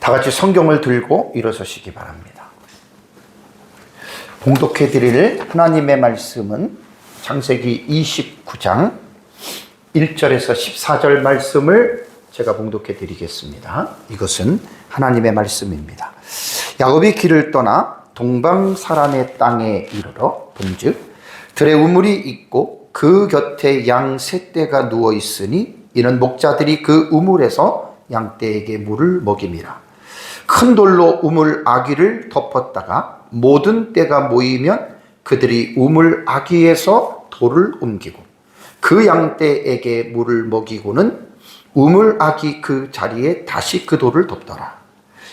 다 같이 성경을 들고 일어서시기 바랍니다. 봉독해 드릴 하나님의 말씀은 창세기 29장 1절에서 14절 말씀을 제가 봉독해 드리겠습니다. 이것은 하나님의 말씀입니다. 야곱이 길을 떠나 동방사람의 땅에 이르러 본즉 들에 우물이 있고 그 곁에 양 세 떼가 누워 있으니 이는 목자들이 그 우물에서 양떼에게 물을 먹임이라. 큰 돌로 우물 아귀를 덮었다가 모든 떼가 모이면 그들이 우물 아귀에서 돌을 옮기고 그 양떼에게 물을 먹이고는 우물 아귀 그 자리에 다시 그 돌을 덮더라.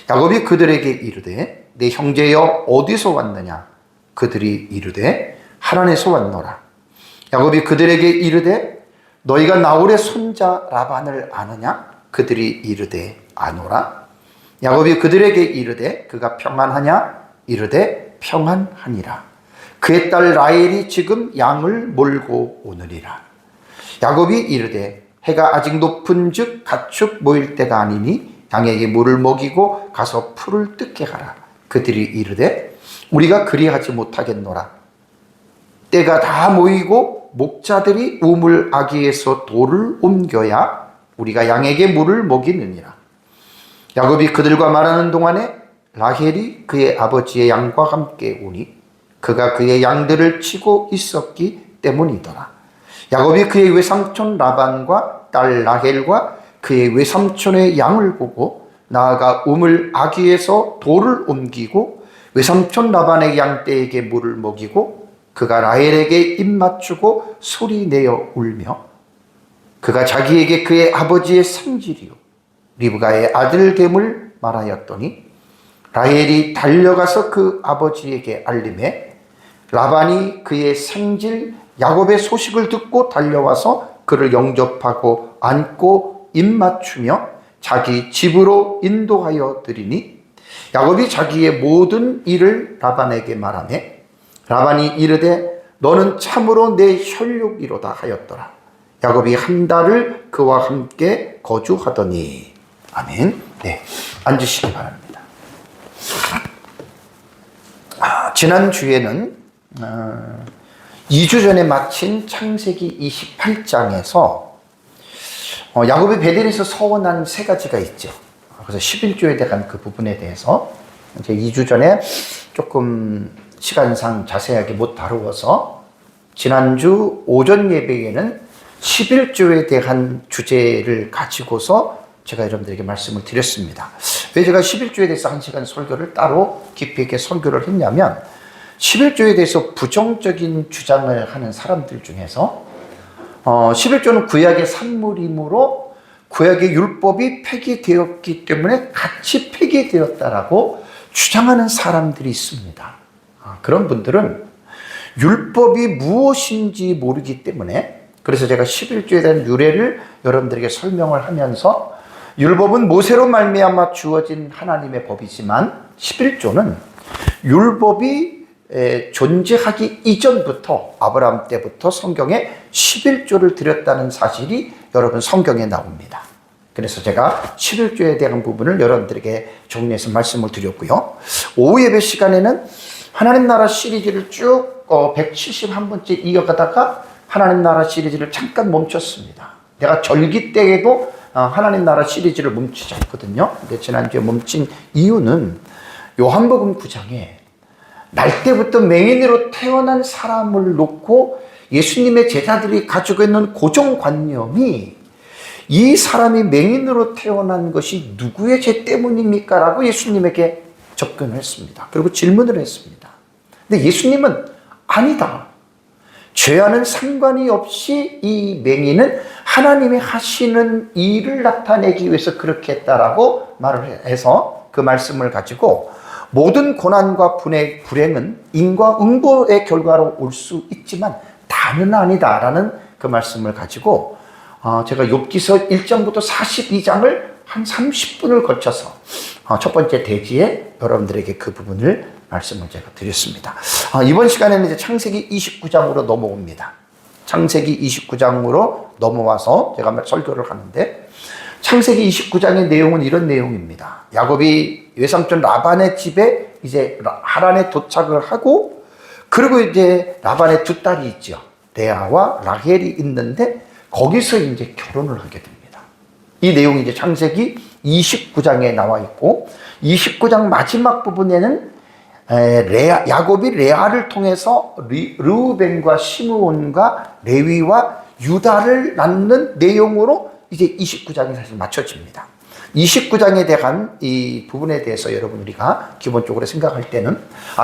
야곱이 그들에게 이르되 내 형제여 어디서 왔느냐? 그들이 이르되 하란에서 왔노라. 야곱이 그들에게 이르되 너희가 나홀의 손자 라반을 아느냐? 그들이 이르되 아노라. 야곱이 그들에게 이르되 그가 평안하냐? 이르되 평안하니라. 그의 딸 라헬이 지금 양을 몰고 오느니라. 야곱이 이르되 해가 아직 높은즉 가축 모일 때가 아니니 양에게 물을 먹이고 가서 풀을 뜯게 하라. 그들이 이르되 우리가 그리하지 못하겠노라. 때가 다 모이고 목자들이 우물 아귀에서 돌을 옮겨야 우리가 양에게 물을 먹이느니라. 야곱이 그들과 말하는 동안에 라헬이 그의 아버지의 양과 함께 오니 그가 그의 양들을 치고 있었기 때문이더라. 야곱이 그의 외삼촌 라반과 딸 라헬과 그의 외삼촌의 양을 보고 나아가 우물 아귀에서 돌을 옮기고 외삼촌 라반의 양떼에게 물을 먹이고 그가 라헬에게 입 맞추고 소리내어 울며 그가 자기에게 그의 아버지의 생질이요 리브가의 아들 됨을 말하였더니 라헬이 달려가서 그 아버지에게 알림해 라반이 그의 생질 야곱의 소식을 듣고 달려와서 그를 영접하고 안고 입 맞추며 자기 집으로 인도하여 드리니 야곱이 자기의 모든 일을 라반에게 말하며 라반이 이르되 너는 참으로 내 혈육이로다 하였더라. 야곱이 한 달을 그와 함께 거주하더니. 아멘. 네, 앉으시기 바랍니다. 지난주에는 2주 전에 마친 창세기 28장에서 야곱이 베델에서 서원한 세 가지가 있죠. 그래서 11조에 대한 그 부분에 대해서 이제 2주 전에 조금 시간상 자세하게 못 다루어서 지난주 오전 예배에는 11조에 대한 주제를 가지고서 제가 여러분들에게 말씀을 드렸습니다. 왜 제가 11조에 대해서 1시간 설교를 따로 깊이 있게 설교를 했냐면 11조에 대해서 부정적인 주장을 하는 사람들 중에서 11조는 구약의 산물이므로 구약의 율법이 폐기되었기 때문에 같이 폐기되었다라고 주장하는 사람들이 있습니다. 그런 분들은 율법이 무엇인지 모르기 때문에 그래서 제가 11조에 대한 유래를 여러분들에게 설명을 하면서 율법은 모세로 말미암아 주어진 하나님의 법이지만 11조는 율법이 존재하기 이전부터 아브라함 때부터 성경에 11조를 드렸다는 사실이 여러분 성경에 나옵니다. 그래서 제가 11조에 대한 부분을 여러분들에게 정리해서 말씀을 드렸고요. 오후 예배 시간에는 하나님 나라 시리즈를 쭉 171번째 이어가다가 하나님 나라 시리즈를 잠깐 멈췄습니다. 내가 절기 때에도 하나님 나라 시리즈를 멈추지 않거든요. 근데 지난주에 멈춘 이유는 요한복음 9장에 날 때부터 맹인으로 태어난 사람을 놓고 예수님의 제자들이 가지고 있는 고정관념이 이 사람이 맹인으로 태어난 것이 누구의 죄 때문입니까? 라고 예수님에게 접근을 했습니다. 그리고 질문을 했습니다. 근데 예수님은 아니다. 죄와는 상관이 없이 이 맹인은 하나님이 하시는 일을 나타내기 위해서 그렇게 했다라고 말을 해서 그 말씀을 가지고 모든 고난과 불행은 인과응보의 결과로 올 수 있지만 다는 아니다라는 그 말씀을 가지고 제가 욥기서 1장부터 42장을 한 30분을 거쳐서 첫 번째 대지에 여러분들에게 그 부분을 말씀을 제가 드렸습니다. 이번 시간에는 이제 창세기 29장으로 넘어옵니다. 창세기 29장으로 넘어와서 제가 설교를 하는데 창세기 29장의 내용은 이런 내용입니다. 야곱이 외삼촌 라반의 집에 이제 하란에 도착을 하고, 그리고 이제 라반의 두 딸이 있죠. 레아와 라헬이 있는데 거기서 이제 결혼을 하게 됩니다. 이 내용이 이제 창세기 29장에 나와 있고, 29장 마지막 부분에는 야곱이 레아를 통해서 르우벤과 시므온과 레위와 유다를 낳는 내용으로 이제 29장이 사실 맞춰집니다. 29장에 대한 이 부분에 대해서 여러분 우리가 기본적으로 생각할 때는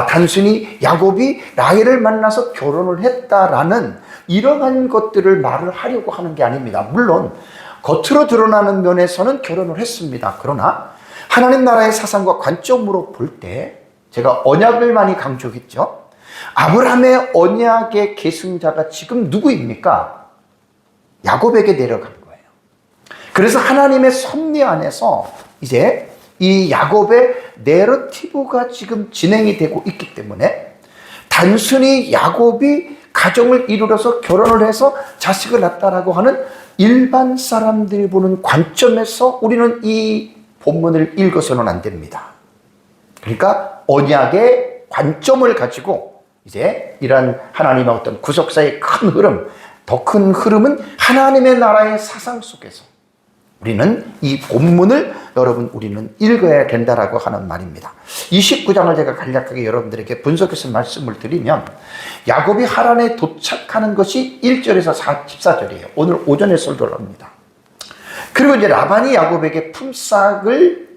단순히 야곱이 라헬을 만나서 결혼을 했다라는 이러한 것들을 말을 하려고 하는 게 아닙니다. 물론 겉으로 드러나는 면에서는 결혼을 했습니다. 그러나 하나님 나라의 사상과 관점으로 볼 때 제가 언약을 많이 강조했죠. 아브라함의 언약의 계승자가 지금 누구입니까? 야곱에게 내려간 거예요. 그래서 하나님의 섭리 안에서 이제 이 야곱의 내러티브가 지금 진행이 되고 있기 때문에 단순히 야곱이 가정을 이루어서 결혼을 해서 자식을 낳았다라고 하는 일반 사람들이 보는 관점에서 우리는 이 본문을 읽어서는 안 됩니다. 그러니까 언약의 관점을 가지고 이제 이런 하나님의 어떤 구속사의 큰 흐름, 더 큰 흐름은 하나님의 나라의 사상 속에서 우리는 이 본문을 여러분 우리는 읽어야 된다라고 하는 말입니다. 29장을 제가 간략하게 여러분들에게 분석해서 말씀을 드리면 야곱이 하란에 도착하는 것이 1절에서 14절이에요. 오늘 오전에 설교를 합니다. 그리고 이제 라반이 야곱에게 품삯을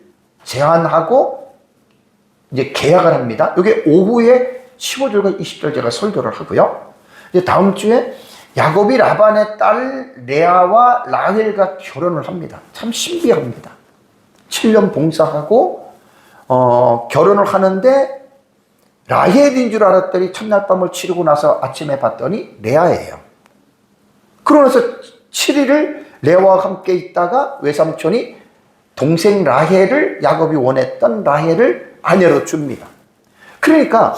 제한하고 이제 계약을 합니다. 이게 오후에 15절과 20절 제가 설교를 하고요. 이제 다음 주에 야곱이 라반의 딸 레아와 라헬과 결혼을 합니다. 참 신비합니다. 7년 봉사하고 결혼을 하는데 라헬인 줄 알았더니 첫날 밤을 치르고 나서 아침에 봤더니 레아예요. 그러면서 7일을 레아와 함께 있다가 외삼촌이 동생 라헬을 야곱이 원했던 라헬을 아내로 줍니다. 그러니까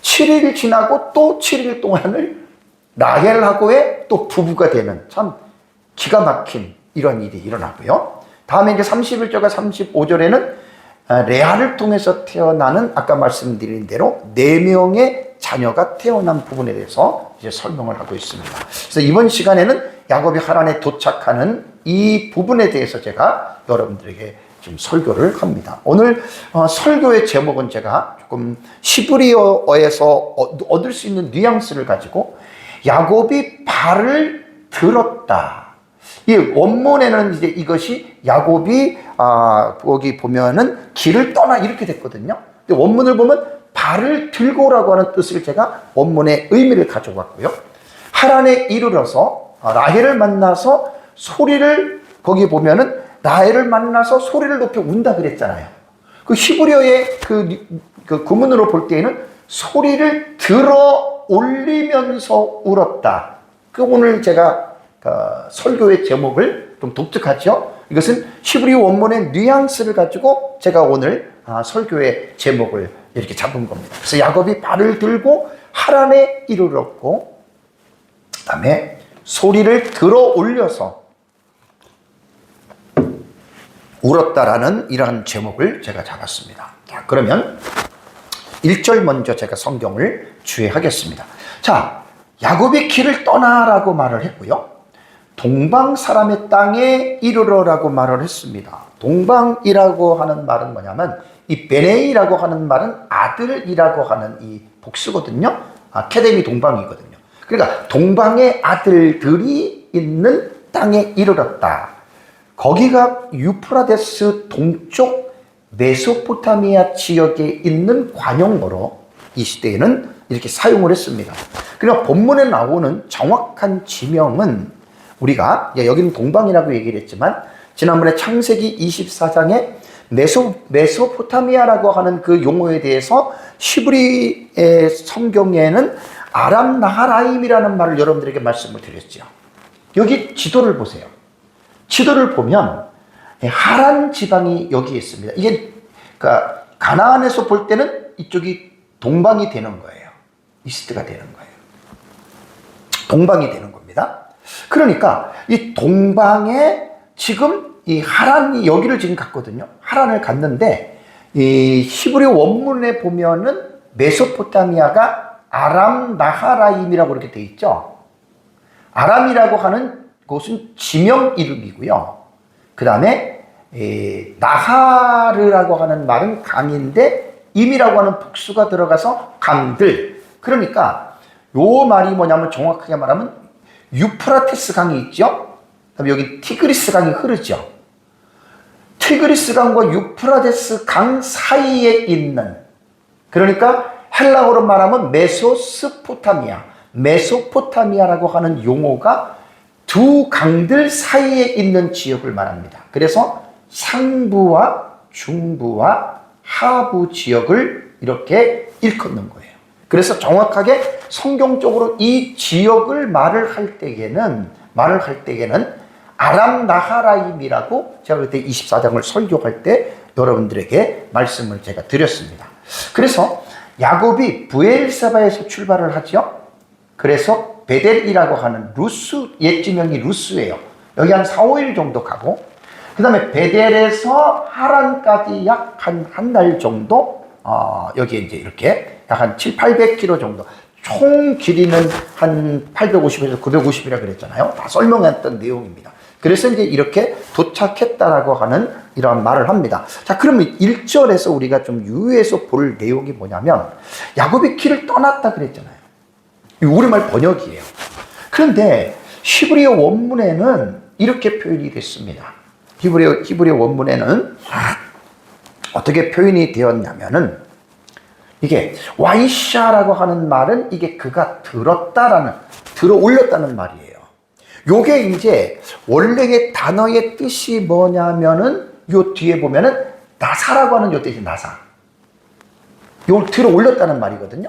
7일 지나고 또 7일 동안을 라헬하고의 또 부부가 되는 참 기가 막힌 이런 일이 일어나고요. 다음에 이제 31절과 35절에는 레아를 통해서 태어나는 아까 말씀드린 대로 4명의 자녀가 태어난 부분에 대해서 이제 설명을 하고 있습니다. 그래서 이번 시간에는 야곱이 하란에 도착하는 이 부분에 대해서 제가 여러분들에게 좀 설교를 합니다. 오늘 설교의 제목은 제가 조금 히브리어에서 얻을 수 있는 뉘앙스를 가지고 야곱이 발을 들었다. 이 원문에는 이제 이것이 야곱이 거기 보면은 길을 떠나 이렇게 됐거든요. 근데 원문을 보면 발을 들고라고 하는 뜻을 제가 원문의 의미를 가져왔고요. 하란에 이르러서 라헬을 만나서 소리를 거기 보면은 라헬을 만나서 소리를 높여 운다 그랬잖아요. 그 히브리어의 그 구문으로 볼 때에는 소리를 들어 올리면서 울었다. 그 오늘 제가 설교의 제목을 좀 독특하죠. 이것은 히브리 원문의 뉘앙스를 가지고 제가 오늘 설교의 제목을 이렇게 잡은 겁니다. 그래서 야곱이 발을 들고 하란에 이르렀고, 그다음에 소리를 들어 올려서 울었다라는 이러한 제목을 제가 잡았습니다. 자, 그러면 1절 먼저 제가 성경을 주의하겠습니다. 자, 야곱이 길을 떠나라고 말을 했고요. 동방 사람의 땅에 이르러라고 말을 했습니다. 동방이라고 하는 말은 뭐냐면 이 베네이라고 하는 말은 아들이라고 하는 이 복수거든요. 아케데미 동방이거든요. 그러니까 동방의 아들들이 있는 땅에 이르렀다. 거기가 유프라데스 동쪽 메소포타미아 지역에 있는 관용어로 이 시대에는 이렇게 사용을 했습니다. 그러나 본문에 나오는 정확한 지명은 우리가 여기는 동방이라고 얘기를 했지만 지난번에 창세기 24장에 메소포타미아라고 하는 그 용어에 대해서 히브리의 성경에는 아람 나하라임이라는 말을 여러분들에게 말씀을 드렸죠. 여기 지도를 보세요. 지도를 보면 하란 지방이 여기 있습니다. 이게 그러니까 가나안에서 볼 때는 이쪽이 동방이 되는 거예요. 이스트가 되는 거예요. 동방이 되는 겁니다. 그러니까 이 동방에 지금 이 하란이 여기를 지금 갔거든요. 하란을 갔는데 이 히브리 원문에 보면은 메소포타미아가 아람 나하라임이라고 이렇게 돼 있죠. 아람이라고 하는 곳은 지명 이름이고요. 그 다음에 나하르라고 하는 말은 강인데 임이라고 하는 복수가 들어가서 강들. 그러니까 요 말이 뭐냐면 정확하게 말하면 유프라테스 강이 있죠. 그다음에 여기 티그리스 강이 흐르죠. 티그리스 강과 유프라테스 강 사이에 있는, 그러니까 헬라어로 말하면 메소포타미아라고 하는 용어가 두 강들 사이에 있는 지역을 말합니다. 그래서 상부와 중부와 하부 지역을 이렇게 일컫는 거예요. 그래서 정확하게 성경적으로 이 지역을 말을 할 때에는 아람 나하라임이라고 제가 그때 24장을 설교할 때 여러분들에게 말씀을 제가 드렸습니다. 그래서 야곱이 브엘사바에서 출발을 하죠. 그래서 베델이라고 하는 루스, 옛 지명이 루스예요. 여기 한 4, 5일 정도 가고, 그 다음에 베델에서 하란까지 약 한 달 정도, 여기 이제 이렇게 약 한 700-800km 정도, 총 길이는 한 850에서 950이라 그랬잖아요. 다 설명했던 내용입니다. 그래서 이제 이렇게 도착했다라고 하는 이러한 말을 합니다. 자, 그러면 1절에서 우리가 좀 유의해서 볼 내용이 뭐냐면, 야곱이 길을 떠났다 그랬잖아요. 우리말 번역이에요. 그런데 히브리어 원문에는 이렇게 표현이 됐습니다. 히브리어 원문에는 어떻게 표현이 되었냐면은, 이게 와이샤라고 하는 말은 이게 그가 들어 올렸다는 말이에요. 요게 이제 원래의 단어의 뜻이 뭐냐면은 요 뒤에 보면은 나사라고 하는 요 뜻이 나사. 요걸 들어 올렸다는 말이거든요.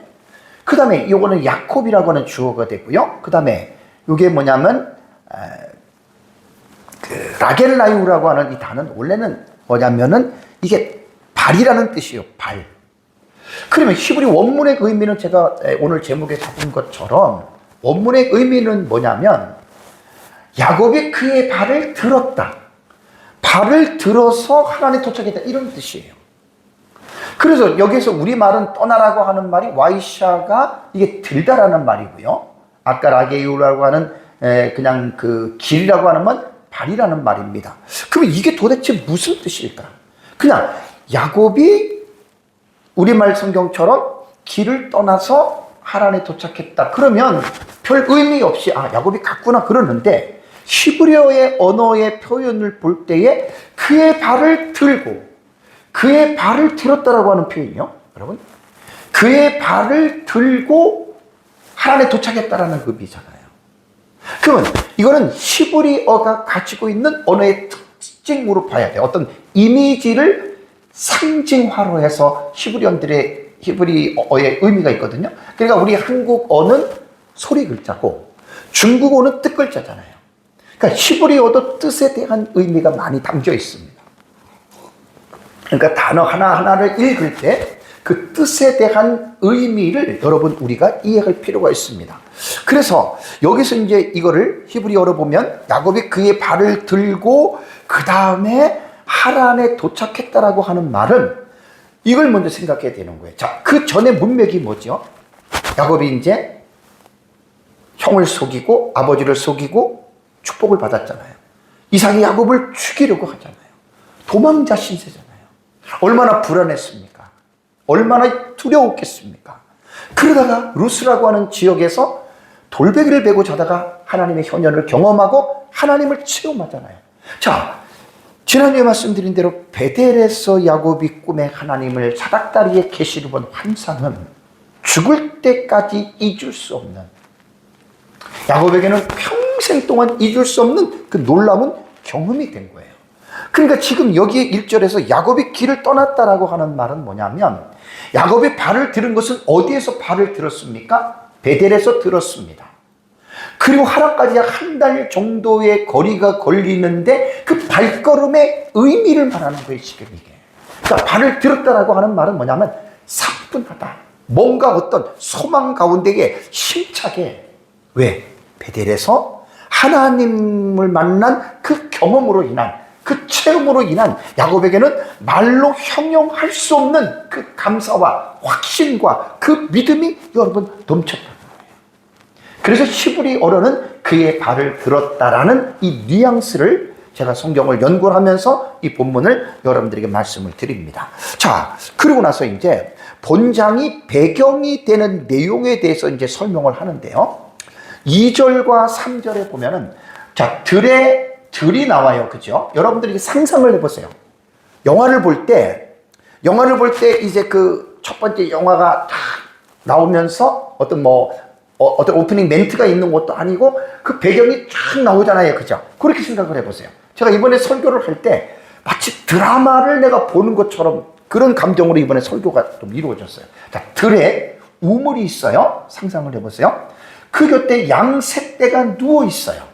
그 다음에 요거는 야콥이라고 하는 주어가 되고요. 그 다음에 요게 뭐냐면 라겔라유라고 하는 이 단어는 원래는 뭐냐면은 이게 발이라는 뜻이에요. 발. 그러면 히브리 원문의 의미는 제가 오늘 제목에 잡은 것처럼 원문의 의미는 뭐냐면 야곱이 그의 발을 들었다. 발을 들어서 하나님에 도착했다. 이런 뜻이에요. 그래서 여기서 우리말은 떠나라고 하는 말이 와이샤가 이게 들다라는 말이고요. 아까 라게유라고 하는 그냥 그 길이라고 하는 건 발이라는 말입니다. 그러면 이게 도대체 무슨 뜻일까? 그냥 야곱이 우리말 성경처럼 길을 떠나서 하란에 도착했다. 그러면 별 의미 없이 야곱이 갔구나 그러는데, 히브리어의 언어의 표현을 볼 때에 그의 발을 들었다라고 하는 표현이요. 여러분, 그의 발을 들고 하란에 도착했다라는 의미잖아요. 그러면 이거는 히브리어가 가지고 있는 언어의 특징으로 봐야 돼요. 어떤 이미지를 상징화로 해서 히브리어의 의미가 있거든요. 그러니까 우리 한국어는 소리 글자고 중국어는 뜻 글자잖아요. 그러니까 히브리어도 뜻에 대한 의미가 많이 담겨 있습니다. 그러니까 단어 하나하나를 읽을 때 그 뜻에 대한 의미를 여러분 우리가 이해할 필요가 있습니다. 그래서 여기서 이제 이거를 히브리어로 보면 야곱이 그의 발을 들고 그 다음에 하란에 도착했다라고 하는 말은 이걸 먼저 생각해야 되는 거예요. 자, 그 전에 문맥이 뭐죠? 야곱이 이제 형을 속이고 아버지를 속이고 축복을 받았잖아요. 이삭이 야곱을 죽이려고 하잖아요. 도망자 신세잖아요. 얼마나 불안했습니까? 얼마나 두려웠겠습니까? 그러다가 루스라고 하는 지역에서 돌베개를 베고 자다가 하나님의 현현을 경험하고 하나님을 체험하잖아요. 자, 지난주에 말씀드린 대로 베델에서 야곱이 꿈에 하나님을 사닥다리에 계시를 본 환상은 죽을 때까지 잊을 수 없는, 야곱에게는 평생 동안 잊을 수 없는 그 놀라운 경험이 된 거예요. 그러니까 지금 여기 1절에서 야곱이 길을 떠났다라고 하는 말은 뭐냐면, 야곱이 발을 들은 것은 어디에서 발을 들었습니까? 베델에서 들었습니다. 그리고 하란까지 약 한 달 정도의 거리가 걸리는데 그 발걸음의 의미를 말하는 거예요, 지금 이게. 그러니까 발을 들었다라고 하는 말은 뭐냐면 사뿐하다. 뭔가 어떤 소망 가운데에 힘차게, 왜? 베델에서 하나님을 만난 그 경험으로 인한 그 체험으로 인한 야곱에게는 말로 형용할 수 없는 그 감사와 확신과 그 믿음이 여러분 넘쳤다는 거예요. 그래서 히브리어로는 그의 발을 들었다라는 이 뉘앙스를 제가 성경을 연구를 하면서 이 본문을 여러분들에게 말씀을 드립니다. 자, 그리고 나서 이제 본장이 배경이 되는 내용에 대해서 이제 설명을 하는데요. 2절과 3절에 보면은, 자, 들이 나와요. 그죠? 여러분들이 상상을 해보세요. 영화를 볼 때 이제 그 첫 번째 영화가 딱 나오면서 어떤 오프닝 멘트가 있는 것도 아니고 그 배경이 쫙 나오잖아요. 그죠? 그렇게 생각을 해보세요. 제가 이번에 설교를 할 때 마치 드라마를 내가 보는 것처럼 그런 감정으로 이번에 설교가 좀 이루어졌어요. 자, 들에 우물이 있어요. 상상을 해보세요. 그 곁에 양 셋대가 누워 있어요.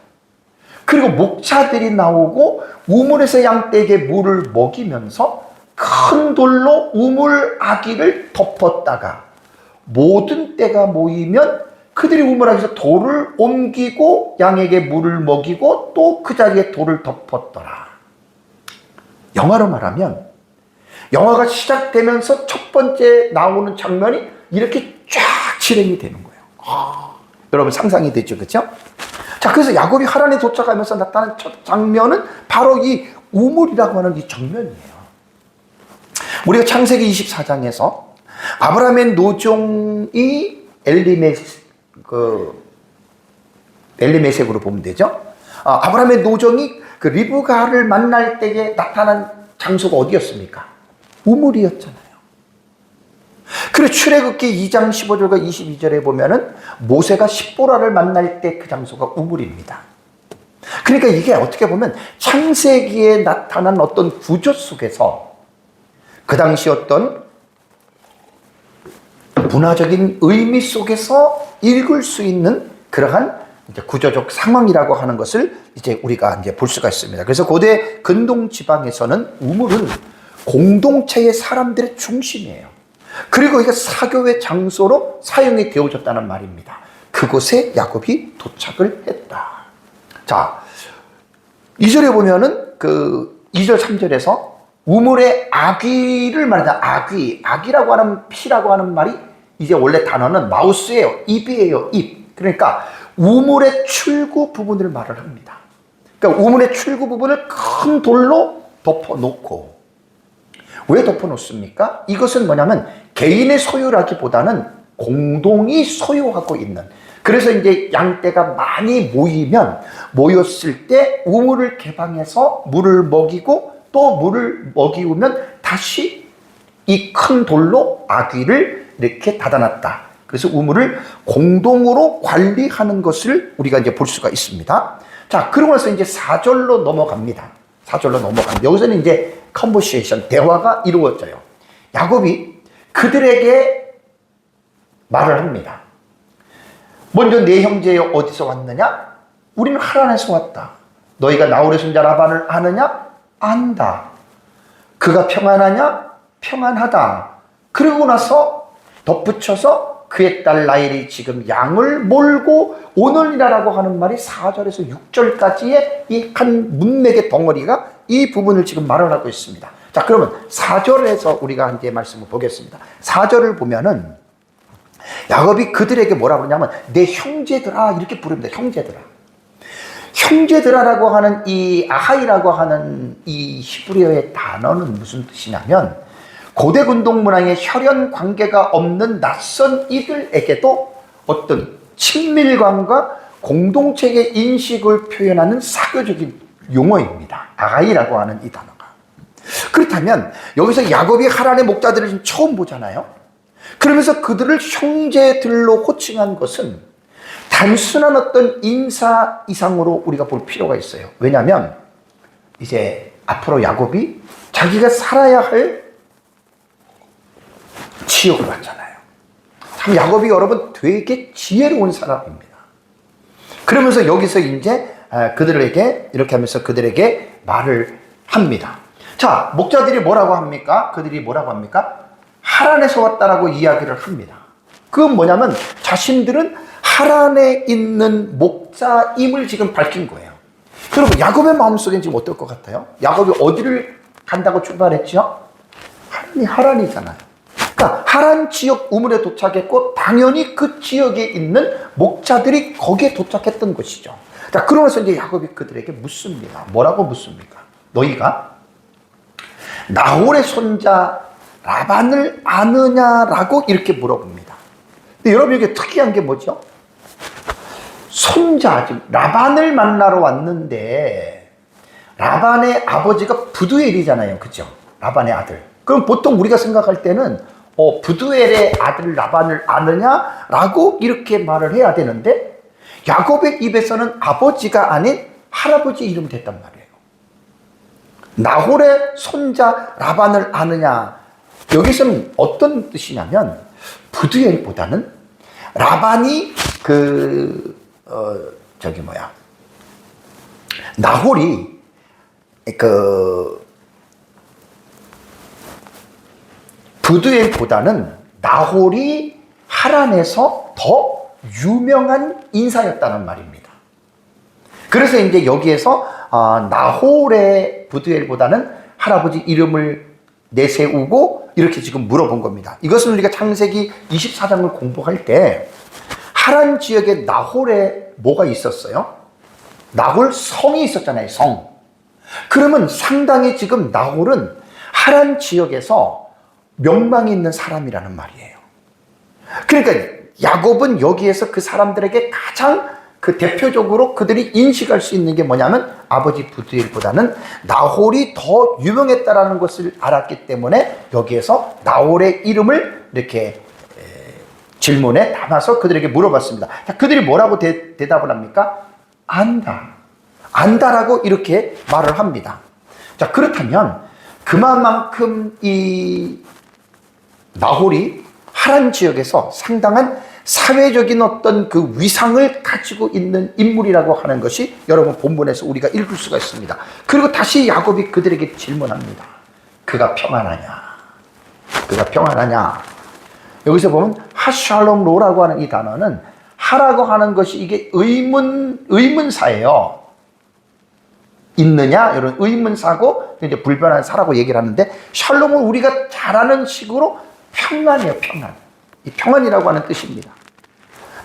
그리고 목자들이 나오고 우물에서 양떼에게 물을 먹이면서 큰 돌로 우물 아기를 덮었다가 모든 떼가 모이면 그들이 우물 아기에서 돌을 옮기고 양에게 물을 먹이고 또 그 자리에 돌을 덮었더라. 영화로 말하면 영화가 시작되면서 첫 번째 나오는 장면이 이렇게 쫙 진행이 되는 거예요. 여러분 상상이 되죠, 그렇죠? 자, 그래서 야곱이 하란에 도착하면서 나타난 첫 장면은 바로 이 우물이라고 하는 이 정면이에요. 우리가 창세기 24장에서 아브라함의 노종이 엘리메섹으로 보면 되죠. 아브라함의 노종이 그 리브가를 만날 때에 나타난 장소가 어디였습니까? 우물이었잖아요. 그리고 출애굽기 2장 15절과 22절에 보면은 모세가 십보라를 만날 때 그 장소가 우물입니다. 그러니까 이게 어떻게 보면 창세기에 나타난 어떤 구조 속에서 그 당시 어떤 문화적인 의미 속에서 읽을 수 있는 그러한 이제 구조적 상황이라고 하는 것을 이제 우리가 이제 볼 수가 있습니다. 그래서 고대 근동 지방에서는 우물은 공동체의 사람들의 중심이에요. 그리고 이게 사교의 장소로 사용이 되어졌다는 말입니다. 그곳에 야곱이 도착을 했다. 자, 2절에 보면은 그 2절 3절에서 우물의 아귀를 말하다. 아귀라고 하는 피라고 하는 말이 이제 원래 단어는 마우스예요. 입이에요. 입. 그러니까 우물의 출구 부분을 말을 합니다. 그러니까 우물의 출구 부분을 큰 돌로 덮어놓고, 왜 덮어놓습니까? 이것은 뭐냐면 개인의 소유라기보다는 공동이 소유하고 있는, 그래서 이제 양떼가 많이 모였을 때 우물을 개방해서 물을 먹이고 또 물을 먹이우면 다시 이 큰 돌로 아귀를 이렇게 닫아놨다. 그래서 우물을 공동으로 관리하는 것을 우리가 이제 볼 수가 있습니다. 자, 그러고 나서 이제 4절로 넘어갑니다. 여기서는 이제 컨버세이션, 대화가 이루어져요. 야곱이 그들에게 말을 합니다. 먼저 내 형제여 어디서 왔느냐? 우리는 하란에서 왔다. 너희가 나홀의 손자 라반을 아느냐? 안다. 그가 평안하냐? 평안하다. 그러고 나서 덧붙여서 그의 딸 라헬이 지금 양을 몰고 오느니라라고 하는 말이 4절에서 6절까지의 이 한 문맥의 덩어리가 이 부분을 지금 말을 하고 있습니다. 자, 그러면 4절에서 우리가 이제 말씀을 보겠습니다. 4절을 보면은 야곱이 그들에게 뭐라 그러냐면 내 형제들아 이렇게 부릅니다. 형제들아라고 하는 이 아하이라고 하는 이 히브리어의 단어는 무슨 뜻이냐면 고대 근동 문화에 혈연 관계가 없는 낯선 이들에게도 어떤 친밀감과 공동체의 인식을 표현하는 사교적인 용어입니다. 아하이라고 하는 이 단어가. 그렇다면 여기서 야곱이 하란의 목자들을 처음 보잖아요. 그러면서 그들을 형제들로 호칭한 것은 단순한 어떤 인사 이상으로 우리가 볼 필요가 있어요. 왜냐하면 이제 앞으로 야곱이 자기가 살아야 할 지역을 왔잖아요. 참 야곱이 여러분 되게 지혜로운 사람입니다. 그러면서 여기서 이제 그들에게 이렇게 하면서 그들에게 말을 합니다. 자, 목자들이 뭐라고 합니까? 그들이 뭐라고 합니까? 하란에서 왔다라고 이야기를 합니다. 그건 뭐냐면 자신들은 하란에 있는 목자임을 지금 밝힌 거예요. 여러분, 야곱의 마음속엔 지금 어떨 것 같아요? 야곱이 어디를 간다고 출발했죠? 하란이잖아요. 그러니까 하란 지역 우물에 도착했고 당연히 그 지역에 있는 목자들이 거기에 도착했던 것이죠. 자, 그러면서 이제 야곱이 그들에게 묻습니다. 뭐라고 묻습니까? 너희가 나홀의 손자 라반을 아느냐라고 이렇게 물어봅니다. 근데 여러분, 이게 특이한 게 뭐죠? 손자, 지금 라반을 만나러 왔는데 라반의 아버지가 부두엘이잖아요. 그죠? 라반의 아들. 그럼 보통 우리가 생각할 때는 부두엘의 아들 라반을 아느냐라고 이렇게 말을 해야 되는데 야곱의 입에서는 아버지가 아닌 할아버지 이름이 됐단 말이에요. 나홀의 손자 라반을 아느냐. 여기서는 어떤 뜻이냐면 부두엘보다는 라반이 나홀이 부두엘보다는 나홀이 하란에서 더 유명한 인사였다는 말입니다. 그래서 이제 여기에서 나홀의 부두엘보다는 할아버지 이름을 내세우고 이렇게 지금 물어본 겁니다. 이것은 우리가 창세기 24장을 공부할 때 하란 지역에 나홀에 뭐가 있었어요? 나홀 성이 있었잖아요. 성. 그러면 상당히 지금 나홀은 하란 지역에서 명망이 있는 사람이라는 말이에요. 그러니까 야곱은 여기에서 그 사람들에게 가장 대표적으로 그들이 인식할 수 있는 게 뭐냐면 아버지 부두엘보다는 나홀이 더 유명했다라는 것을 알았기 때문에 여기에서 나홀의 이름을 이렇게 질문에 담아서 그들에게 물어봤습니다. 자, 그들이 뭐라고 대답을 합니까? 안다라고 이렇게 말을 합니다. 자, 그렇다면 그만큼 이 나홀이 하란 지역에서 상당한 사회적인 어떤 그 위상을 가지고 있는 인물이라고 하는 것이 여러분 본문에서 우리가 읽을 수가 있습니다. 그리고 다시 야곱이 그들에게 질문합니다. 그가 평안하냐? 그가 평안하냐? 여기서 보면 하샬롬로라고 하는 이 단어는 하라고 하는 것이 이게 의문사예요. 있느냐? 이런 의문사고 이제 불변한 사라고 얘기를 하는데 샬롬은 우리가 잘 아는 식으로 평안이에요. 평안. 이 평안이라고 하는 뜻입니다.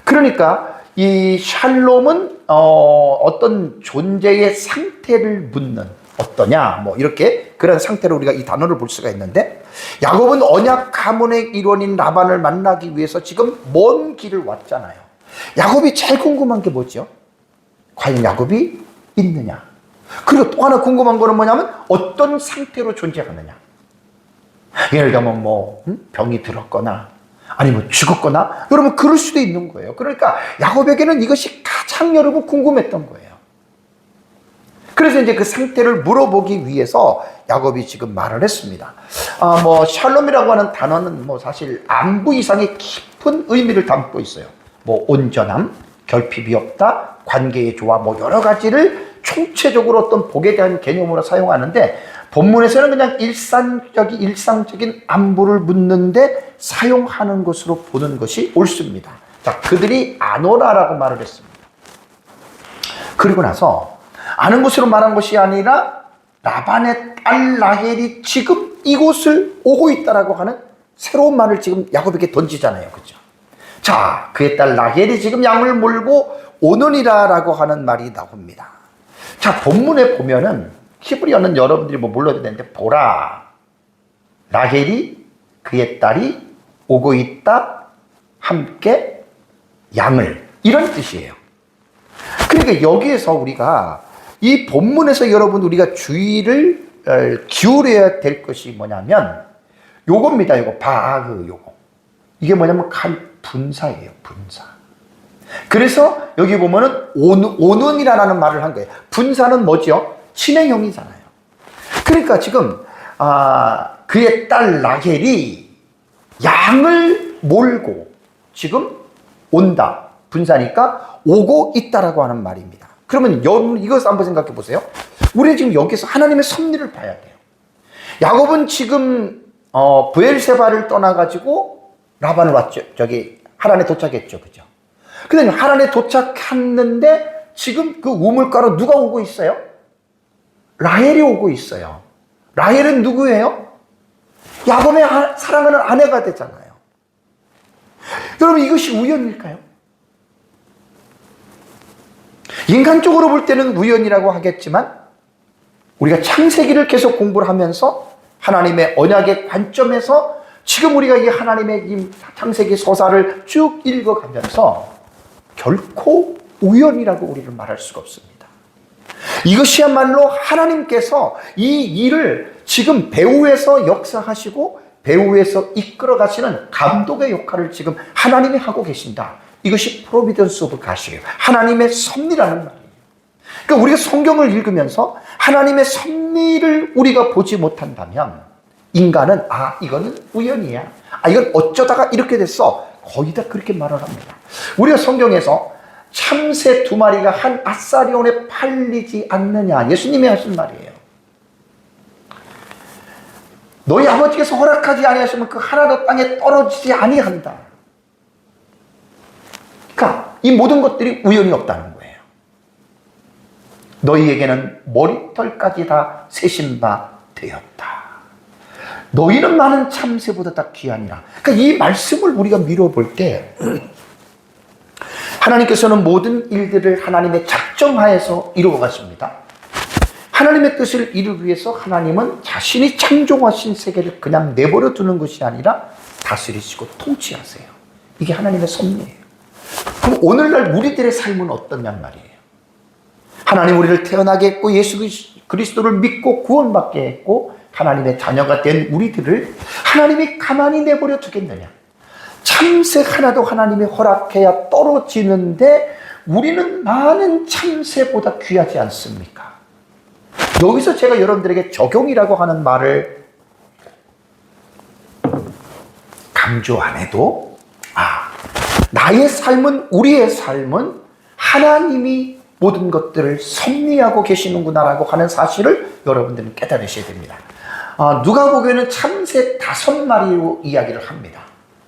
그러니까 이 샬롬은 어떤 존재의 상태를 묻는 어떠냐 뭐 이렇게 그런 상태로 우리가 이 단어를 볼 수가 있는데 야곱은 언약 가문의 일원인 라반을 만나기 위해서 지금 먼 길을 왔잖아요. 야곱이 제일 궁금한 게 뭐죠? 과연 야곱이 있느냐? 그리고 또 하나 궁금한 거는 뭐냐면 어떤 상태로 존재하느냐? 예를 들면 병이 들었거나 아니면 죽었거나 여러분 그럴 수도 있는 거예요. 그러니까 야곱에게는 이것이 가장 여러분 궁금했던 거예요. 그래서 이제 그 상태를 물어보기 위해서 야곱이 지금 말을 했습니다. 샬롬이라고 하는 단어는 사실 안부 이상의 깊은 의미를 담고 있어요. 온전함, 결핍이 없다, 관계의 조화, 여러 가지를 총체적으로 어떤 복에 대한 개념으로 사용하는데 본문에서는 그냥 일상적인 안부를 묻는데 사용하는 것으로 보는 것이 옳습니다. 자, 그들이 아노라라고 말을 했습니다. 그리고 나서 아는 것으로 말한 것이 아니라 라반의 딸 라헬이 지금 이곳을 오고 있다라고 하는 새로운 말을 지금 야곱에게 던지잖아요. 그죠? 자, 그의 딸 라헬이 지금 양을 몰고 오느니라라고 하는 말이 나옵니다. 자, 본문에 보면은 히브리어는 여러분들이 몰라도 되는데 보라, 라헬이 그의 딸이 오고 있다, 함께 양을, 이런 뜻이에요. 그러니까 여기에서 우리가 이 본문에서 여러분 우리가 주의를 기울여야 될 것이 뭐냐면 요겁니다. 요거. 이게 뭐냐면 분사예요. 분사. 그래서 여기 보면은 오는이라는 말을 한 거예요. 분사는 뭐죠? 친행형이잖아요. 그러니까 지금 그의 딸 라헬이 양을 몰고 지금 온다. 분사니까 오고 있다라고 하는 말입니다. 그러면 이것을 한번 생각해 보세요. 우리 지금 여기서 하나님의 섭리를 봐야 돼요. 야곱은 지금 브엘세바를 떠나가지고 라반을 왔죠. 저기 하란에 도착했죠. 그죠? 그다음에 하란에 도착했는데 지금 그 우물가로 누가 오고 있어요? 라헬이 오고 있어요. 라헬은 누구예요? 야곱의 사랑하는 아내가 되잖아요. 여러분, 이것이 우연일까요? 인간적으로 볼 때는 우연이라고 하겠지만 우리가 창세기를 계속 공부를 하면서 하나님의 언약의 관점에서 지금 우리가 이 하나님의 이 창세기 서사를 쭉 읽어가면서 결코 우연이라고 우리는 말할 수가 없습니다. 이것이야말로 하나님께서 이 일을 지금 배후에서 역사하시고 배후에서 이끌어 가시는 감독의 역할을 지금 하나님이 하고 계신다. 이것이 프로비던스 오브 갓이에요. 하나님의 섭리라는 말이에요. 그러니까 우리가 성경을 읽으면서 하나님의 섭리를 우리가 보지 못한다면 인간은 이거는 우연이야. 이건 어쩌다가 이렇게 됐어. 거의 다 그렇게 말을 합니다. 우리가 성경에서 참새 2마리가 한 아사리온에 팔리지 않느냐. 예수님이 하신 말이에요. 너희 아버지께서 허락하지 아니하시면 그 하나도 땅에 떨어지지 아니한다. 그러니까 이 모든 것들이 우연이 없다는 거예요. 너희에게는 머리털까지 다 세신 바 되었다. 너희는 많은 참새보다 다 귀하니라. 그러니까 이 말씀을 우리가 미뤄볼 때 하나님께서는 모든 일들을 하나님의 작정하에서 이루어 가십니다. 하나님의 뜻을 이루기 위해서 하나님은 자신이 창조하신 세계를 그냥 내버려 두는 것이 아니라 다스리시고 통치하세요. 이게 하나님의 섭리예요. 그럼 오늘날 우리들의 삶은 어떠냔 말이에요. 하나님 우리를 태어나게 했고 예수 그리스도를 믿고 구원받게 했고 하나님의 자녀가 된 우리들을 하나님이 가만히 내버려 두겠느냐. 참새 하나도 하나님이 허락해야 떨어지는데 우리는 많은 참새보다 귀하지 않습니까? 여기서 제가 여러분들에게 적용이라고 하는 말을 강조 안 해도 나의 삶은, 우리의 삶은 하나님이 모든 것들을 섭리하고 계시는구나라고 하는 사실을 여러분들은 깨달으셔야 됩니다. 누가복음에는 참새 5마리로 이야기를 합니다.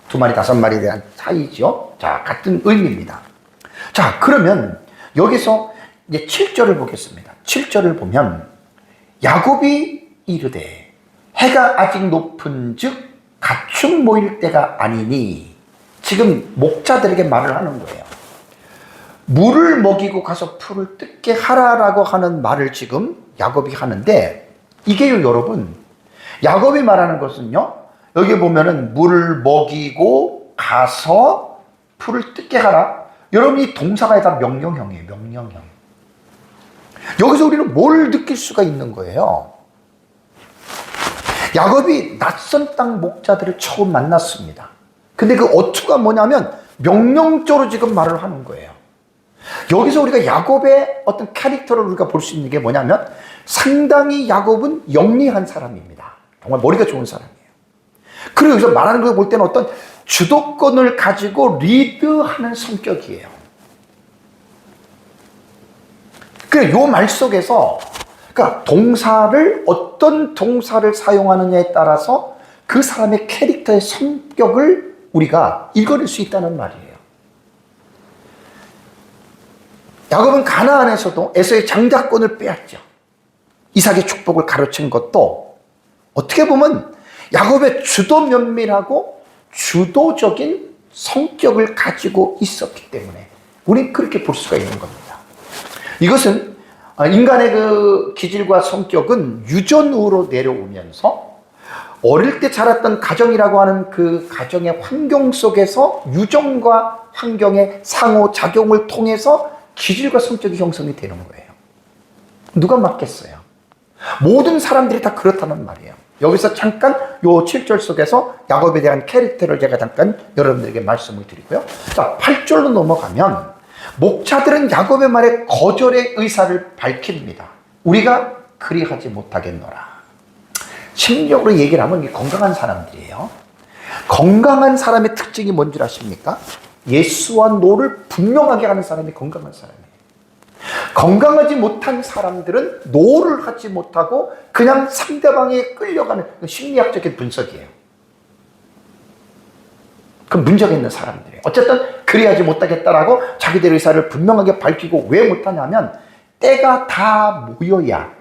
2마리, 5마리에 대한 차이죠. 자, 같은 의미입니다. 자, 그러면 여기서 이제 7절을 보겠습니다. 7절을 보면 야곱이 이르되 해가 아직 높은 즉 가축 모일 때가 아니니, 지금 목자들에게 말을 하는 거예요. 물을 먹이고 가서 풀을 뜯게 하라라고 하는 말을 지금 야곱이 하는데, 이게요 여러분, 야곱이 말하는 것은요, 여기 보면은 물을 먹이고 가서 풀을 뜯게 하라. 여러분, 이 동사가 다 명령형이에요. 명령형. 여기서 우리는 뭘 느낄 수가 있는 거예요? 야곱이 낯선 땅 목자들을 처음 만났습니다. 근데 그 어투가 뭐냐면 명령적으로 지금 말을 하는 거예요. 여기서 우리가 야곱의 어떤 캐릭터를 우리가 볼 수 있는 게 뭐냐면 상당히 야곱은 영리한 사람입니다. 정말 머리가 좋은 사람이에요. 그리고 여기서 말하는 걸 볼 때는 어떤 주도권을 가지고 리드하는 성격이에요. 그러니까 이 말 속에서 그러니까 동사를 어떤 동사를 사용하느냐에 따라서 그 사람의 캐릭터의 성격을 우리가 읽어낼 수 있다는 말이에요. 야곱은 가나안에서도 에서의 장자권을 빼앗죠. 이삭의 축복을 가로챈 것도 어떻게 보면 야곱의 주도 면밀하고 주도적인 성격을 가지고 있었기 때문에 우리는 그렇게 볼 수가 있는 겁니다. 이것은 인간의 그 기질과 성격은 유전으로 내려오면서 어릴 때 자랐던 가정이라고 하는 그 가정의 환경 속에서 유전과 환경의 상호작용을 통해서 기질과 성격이 형성이 되는 거예요. 누가 맞겠어요? 모든 사람들이 다 그렇다는 말이에요. 여기서 잠깐 요 7절 속에서 야곱에 대한 캐릭터를 제가 잠깐 여러분들에게 말씀을 드리고요. 자, 8절로 넘어가면 목자들은 야곱의 말에 거절의 의사를 밝힙니다. 우리가 그리하지 못하겠노라. 심리적으로 얘기를 하면 이게 건강한 사람들이에요. 건강한 사람의 특징이 뭔 줄 아십니까? 예스와 노를 분명하게 하는 사람이 건강한 사람이에요. 건강하지 못한 사람들은 노를 하지 못하고 그냥 상대방에 끌려가는 심리학적인 분석이에요. 그 문제가 있는 사람들이에요. 어쨌든 그래야지 못하겠다라고 자기들의 의사를 분명하게 밝히고 왜 못하냐면 때가 다 모여야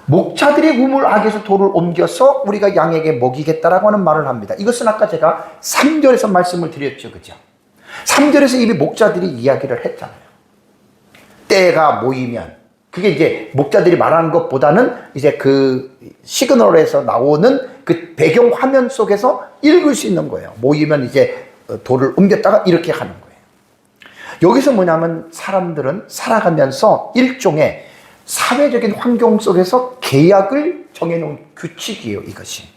목자들이 우물 악에서 돌을 옮겨서 우리가 양에게 먹이겠다라고 하는 말을 합니다. 이것은 아까 제가 3절에서 말씀을 드렸죠. 그죠? 3절에서 이미 목자들이 이야기를 했잖아요. 때가 모이면 그게 이제 목자들이 말하는 것보다는 이제 그 시그널에서 나오는 그 배경 화면 속에서 읽을 수 있는 거예요. 모이면 이제 돌을 옮겼다가 이렇게 하는 거예요. 여기서 뭐냐면 사람들은 살아가면서 일종의 사회적인 환경 속에서 계약을 정해놓은 규칙이에요, 이것이.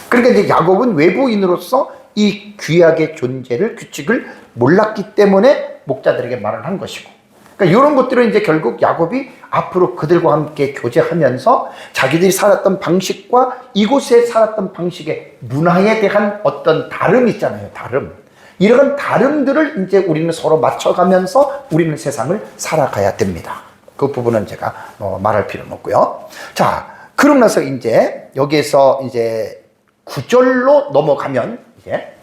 그러니까 이제 야곱은 외부인으로서 이 규약의 존재를, 규칙을 몰랐기 때문에 목자들에게 말을 한 것이고. 그러니까 이런 것들은 이제 결국 야곱이 앞으로 그들과 함께 교제하면서 자기들이 살았던 방식과 이곳에 살았던 방식의 문화에 대한 어떤 다름 있잖아요, 다름. 이런 다름들을 이제 우리는 서로 맞춰가면서 우리는 세상을 살아가야 됩니다. 그 부분은 제가 말할 필요는 없고요. 자, 그러고 나서 이제 여기에서 이제 9절로 넘어가면 이제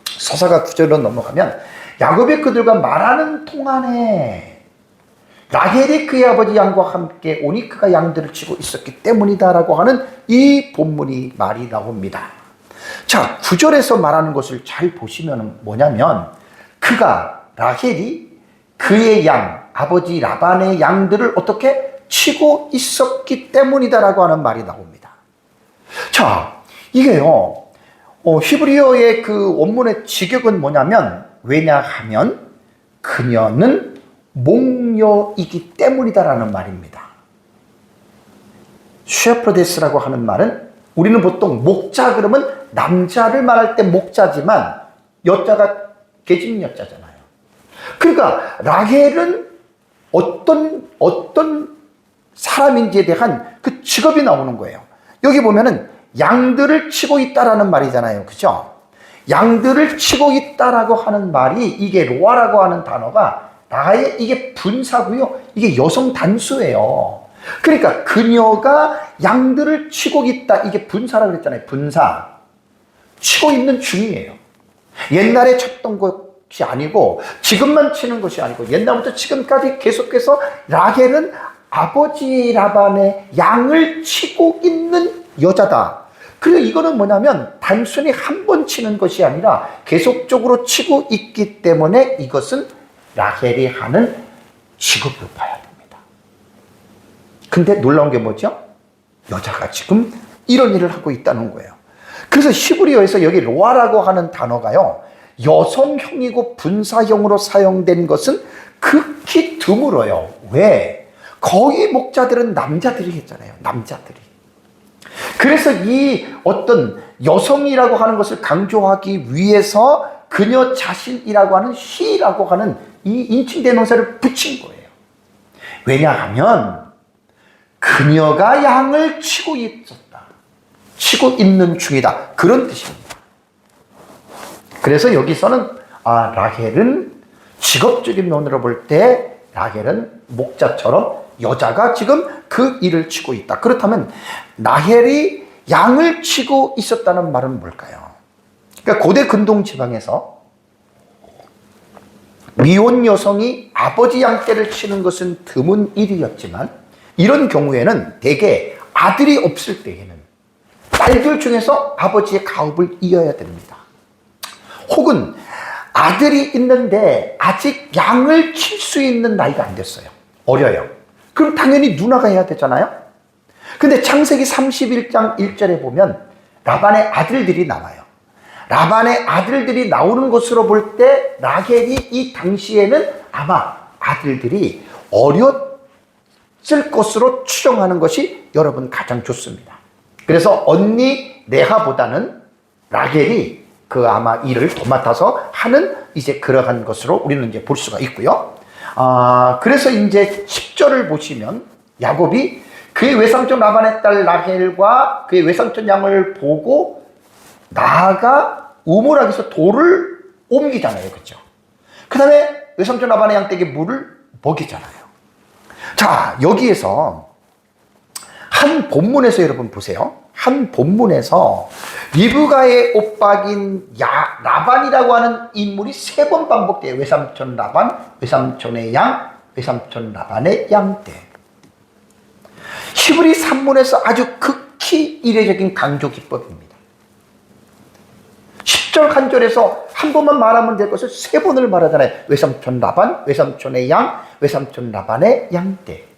서사가 9절로 넘어가면 야곱이 그들과 말하는 동안에 라헬이 그의 아버지 양과 함께 오니 그가 양들을 치고 있었기 때문이다라고 하는 이 본문이 말이 나옵니다. 자, 9절에서 말하는 것을 잘 보시면 뭐냐면 그가 라헬이 그의 양, 아버지 라반의 양들을 어떻게 치고 있었기 때문이다라고 하는 말이 나옵니다. 자, 이게요, 히브리어의 그 원문의 직역은 뭐냐면 왜냐하면 그녀는 목녀이기 때문이다라는 말입니다. 쉐퍼데스라고 하는 말은 우리는 보통 목자 그러면 남자를 말할 때 목자지만 여자가 계집 여자잖아요. 그러니까 라헬은 어떤 사람인지에 대한 그 직업이 나오는 거예요. 여기 보면은 양들을 치고 있다라는 말이잖아요. 그죠? 양들을 치고 있다라고 하는 말이 이게 로아라고 하는 단어가 나의 이게 분사고요. 이게 여성 단수예요. 그러니까 그녀가 양들을 치고 있다. 이게 분사라고 그랬잖아요. 분사. 치고 있는 중이에요. 옛날에 쳤던 것이 아니고 지금만 치는 것이 아니고 옛날부터 지금까지 계속해서 라헬은 아버지 라반의 양을 치고 있는 여자다. 그리고 이거는 뭐냐면 단순히 한 번 치는 것이 아니라 계속적으로 치고 있기 때문에 이것은 라헬이 하는 직업으로 봐야 됩니다. 근데 놀라운 게 뭐죠? 여자가 지금 이런 일을 하고 있다는 거예요. 그래서 히브리어에서 여기 로아라고 하는 단어가요, 여성형이고 분사형으로 사용된 것은 극히 드물어요. 왜? 거의 목자들은 남자들이 했잖아요. 남자들이. 그래서 이 어떤 여성이라고 하는 것을 강조하기 위해서 그녀 자신이라고 하는 he라고 하는 이 인칭대명사를 붙인 거예요. 왜냐하면 그녀가 양을 치고 있었다. 치고 있는 중이다. 그런 뜻입니다. 그래서 여기서는 라헬은 직업적인 면으로 볼 때 라헬은 목자처럼 여자가 지금 그 일을 치고 있다. 그렇다면 라헬이 양을 치고 있었다는 말은 뭘까요? 그러니까 고대 근동 지방에서 미혼 여성이 아버지 양떼를 치는 것은 드문 일이었지만 이런 경우에는 대개 아들이 없을 때에는 딸들 중에서 아버지의 가업을 이어야 됩니다. 혹은 아들이 있는데 아직 양을 칠 수 있는 나이가 안 됐어요. 어려요. 그럼 당연히 누나가 해야 되잖아요. 근데 창세기 31장 1절에 보면 라반의 아들들이 나와요. 라반의 아들들이 나오는 것으로 볼 때 라헬이 이 당시에는 아마 아들들이 어렸을 것으로 추정하는 것이 여러분 가장 좋습니다. 그래서 언니 레아보다는 라헬이 그 아마 일을 도맡아서 하는 이제 그러한 것으로 우리는 이제 볼 수가 있고요. 그래서 이제 10절을 보시면 야곱이 그의 외삼촌 라반의 딸 라헬과 그의 외삼촌 양을 보고 나아가 우물악에서 돌을 옮기잖아요. 그렇죠? 그 다음에 외삼촌 라반의 양떼에게 물을 먹이잖아요. 자, 여기에서 한 본문에서 여러분 보세요. 한 본문에서 리브가의 오빠인 라반이라고 하는 인물이 3번 반복돼요. 외삼촌 라반, 외삼촌의 양, 외삼촌 라반의 양떼. 히브리 산문에서 아주 극히 이례적인 강조 기법입니다. 10절 간절에서 한 번만 말하면 될 것을 3번을 말하잖아요. 외삼촌 라반, 외삼촌의 양, 외삼촌 라반의 양떼.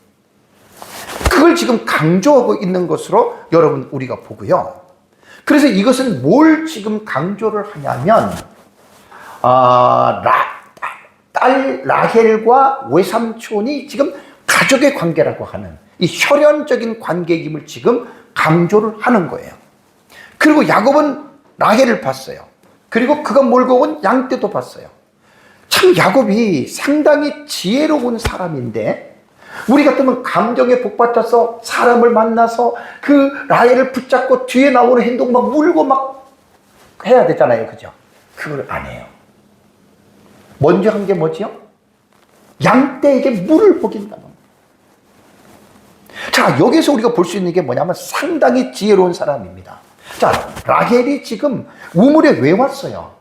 그걸 지금 강조하고 있는 것으로 여러분 우리가 보고요. 그래서 이것은 뭘 지금 강조를 하냐면 딸 라헬과 외삼촌이 지금 가족의 관계라고 하는 이 혈연적인 관계임을 지금 강조를 하는 거예요. 그리고 야곱은 라헬을 봤어요. 그리고 그가 몰고 온 양떼도 봤어요. 참 야곱이 상당히 지혜로운 사람인데 우리 같으면 감정에 복받쳐서 사람을 만나서 그 라헬을 붙잡고 뒤에 나오는 행동 막 물고 막 해야 되잖아요. 그죠? 그걸 안 해요. 먼저 한 게 뭐지요? 양떼에게 물을 먹인다는 거예요. 자, 여기서 우리가 볼 수 있는 게 뭐냐면 상당히 지혜로운 사람입니다. 자, 라헬이 지금 우물에 왜 왔어요?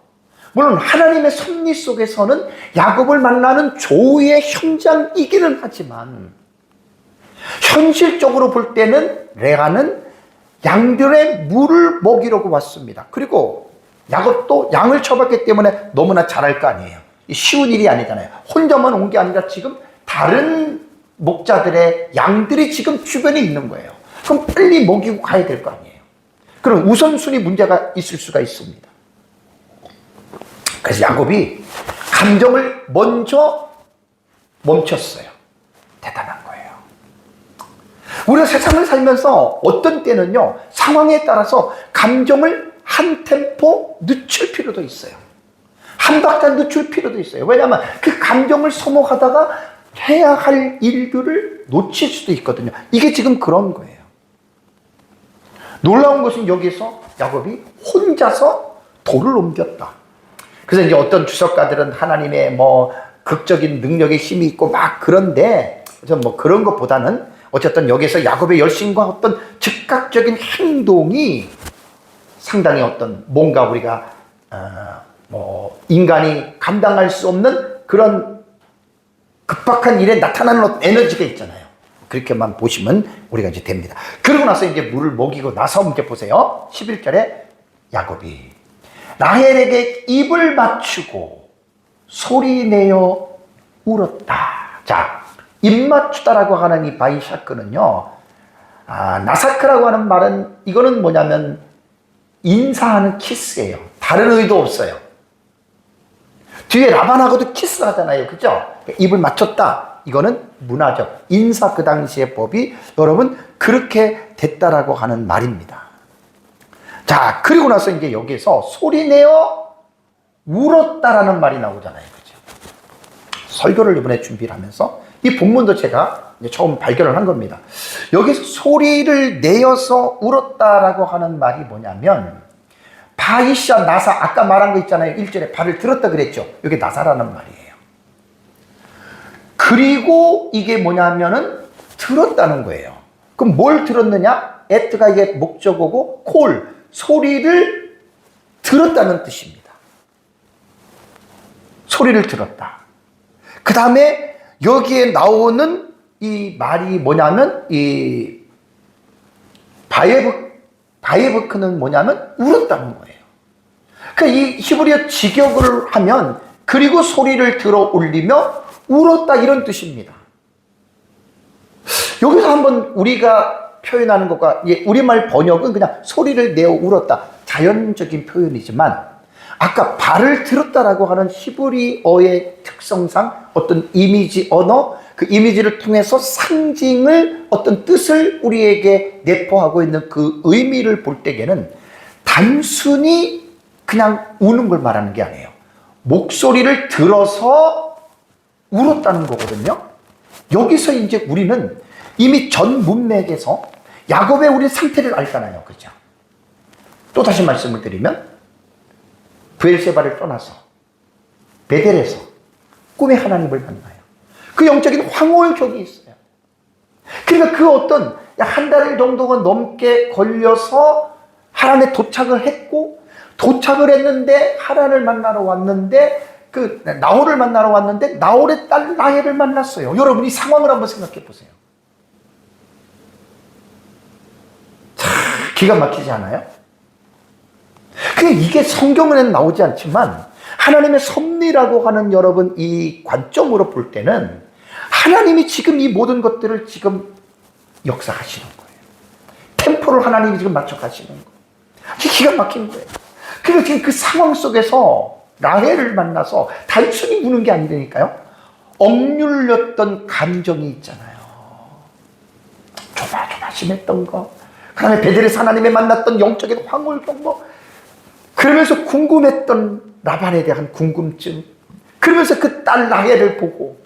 물론 하나님의 섭리 속에서는 야곱을 만나는 조의 현장이기는 하지만 현실적으로 볼 때는 레아는 양들의 물을 먹이려고 왔습니다. 그리고 야곱도 양을 쳐봤기 때문에 너무나 잘할 거 아니에요. 쉬운 일이 아니잖아요. 혼자만 온 게 아니라 지금 다른 목자들의 양들이 지금 주변에 있는 거예요. 그럼 빨리 먹이고 가야 될 거 아니에요. 그럼 우선순위 문제가 있을 수가 있습니다. 그래서 야곱이 감정을 먼저 멈췄어요. 대단한 거예요. 우리가 세상을 살면서 어떤 때는요, 상황에 따라서 감정을 한 템포 늦출 필요도 있어요. 한 박자 늦출 필요도 있어요. 왜냐하면 그 감정을 소모하다가 해야 할 일들을 놓칠 수도 있거든요. 이게 지금 그런 거예요. 놀라운 것은 여기서 야곱이 혼자서 돌을 옮겼다. 그래서 이제 어떤 주석가들은 하나님의 극적인 능력의 힘이 있고 막 그런데 그런 것보다는 어쨌든 여기서 야곱의 열심과 어떤 즉각적인 행동이 상당히 어떤 뭔가 우리가 인간이 감당할 수 없는 그런 급박한 일에 나타나는 어떤 에너지가 있잖아요. 그렇게만 보시면 우리가 이제 됩니다. 그러고 나서 이제 물을 먹이고 나서 이제 보세요. 11절에 야곱이 라헬에게 입을 맞추고 소리내어 울었다. 자, 입 맞추다라고 하는 이 바이샤크는요, 나사크라고 하는 말은 이거는 뭐냐면 인사하는 키스예요. 다른 의도 없어요. 뒤에 라반하고도 키스하잖아요. 그죠? 입을 맞췄다. 이거는 문화적 인사, 그 당시의 법이 여러분 그렇게 됐다라고 하는 말입니다. 자, 그리고 나서 이제 여기서 소리내어 울었다라는 말이 나오잖아요. 그죠? 설교를 이번에 준비를 하면서 이 본문도 제가 이제 처음 발견을 한 겁니다. 여기서 소리를 내어서 울었다라고 하는 말이 뭐냐면 바이샤, 나사, 아까 말한 거 있잖아요. 1절에 발을 들었다 그랬죠. 이게 나사라는 말이에요. 그리고 이게 뭐냐면은 들었다는 거예요. 그럼 뭘 들었느냐? 에트가 이게 목적어고 콜, 소리를 들었다는 뜻입니다. 소리를 들었다. 그 다음에 여기에 나오는 이 말이 뭐냐면 이 바예브크는 뭐냐면 울었다는 거예요. 그러니까 이 히브리어 직역을 하면 그리고 소리를 들어 올리며 울었다 이런 뜻입니다. 여기서 한번 우리가 표현하는 것과 우리말 번역은 그냥 소리를 내어 울었다. 자연적인 표현이지만 아까 발을 들었다라고 하는 히브리어의 특성상 어떤 이미지 언어, 그 이미지를 통해서 상징을 어떤 뜻을 우리에게 내포하고 있는 그 의미를 볼 때에는 단순히 그냥 우는 걸 말하는 게 아니에요. 목소리를 들어서 울었다는 거거든요. 여기서 이제 우리는 이미 전 문맥에서 야곱의 우리 상태를 알잖아요. 그죠? 또 다시 말씀을 드리면 브엘세바를 떠나서 베델에서 꿈의 하나님을 만나요. 그 영적인 황홀족이 있어요. 그러니까 그 어떤 한 달 정도가 넘게 걸려서 하란에 도착을 했고, 도착을 했는데 하란을 만나러 왔는데 그 나홀을 만나러 왔는데 나홀의 딸 라헬을 만났어요. 여러분 이 상황을 한번 생각해 보세요. 참 기가 막히지 않아요? 이게 성경에는 나오지 않지만 하나님의 섭리라고 하는 여러분 이 관점으로 볼 때는 하나님이 지금 이 모든 것들을 지금 역사하시는 거예요. 템포를 하나님이 지금 맞춰 가시는 거예요. 기가 막힌 거예요. 그리고 지금 그 상황 속에서 라헬을 만나서 단순히 우는 게 아니라니까요. 억눌렸던 감정이 있잖아요. 조마조마심했던 거. 그 다음에 베델에서 하나님을 만났던 영적인 황홀던 거. 그러면서 궁금했던 라반에 대한 궁금증. 그러면서 그 딸 라헬을 보고.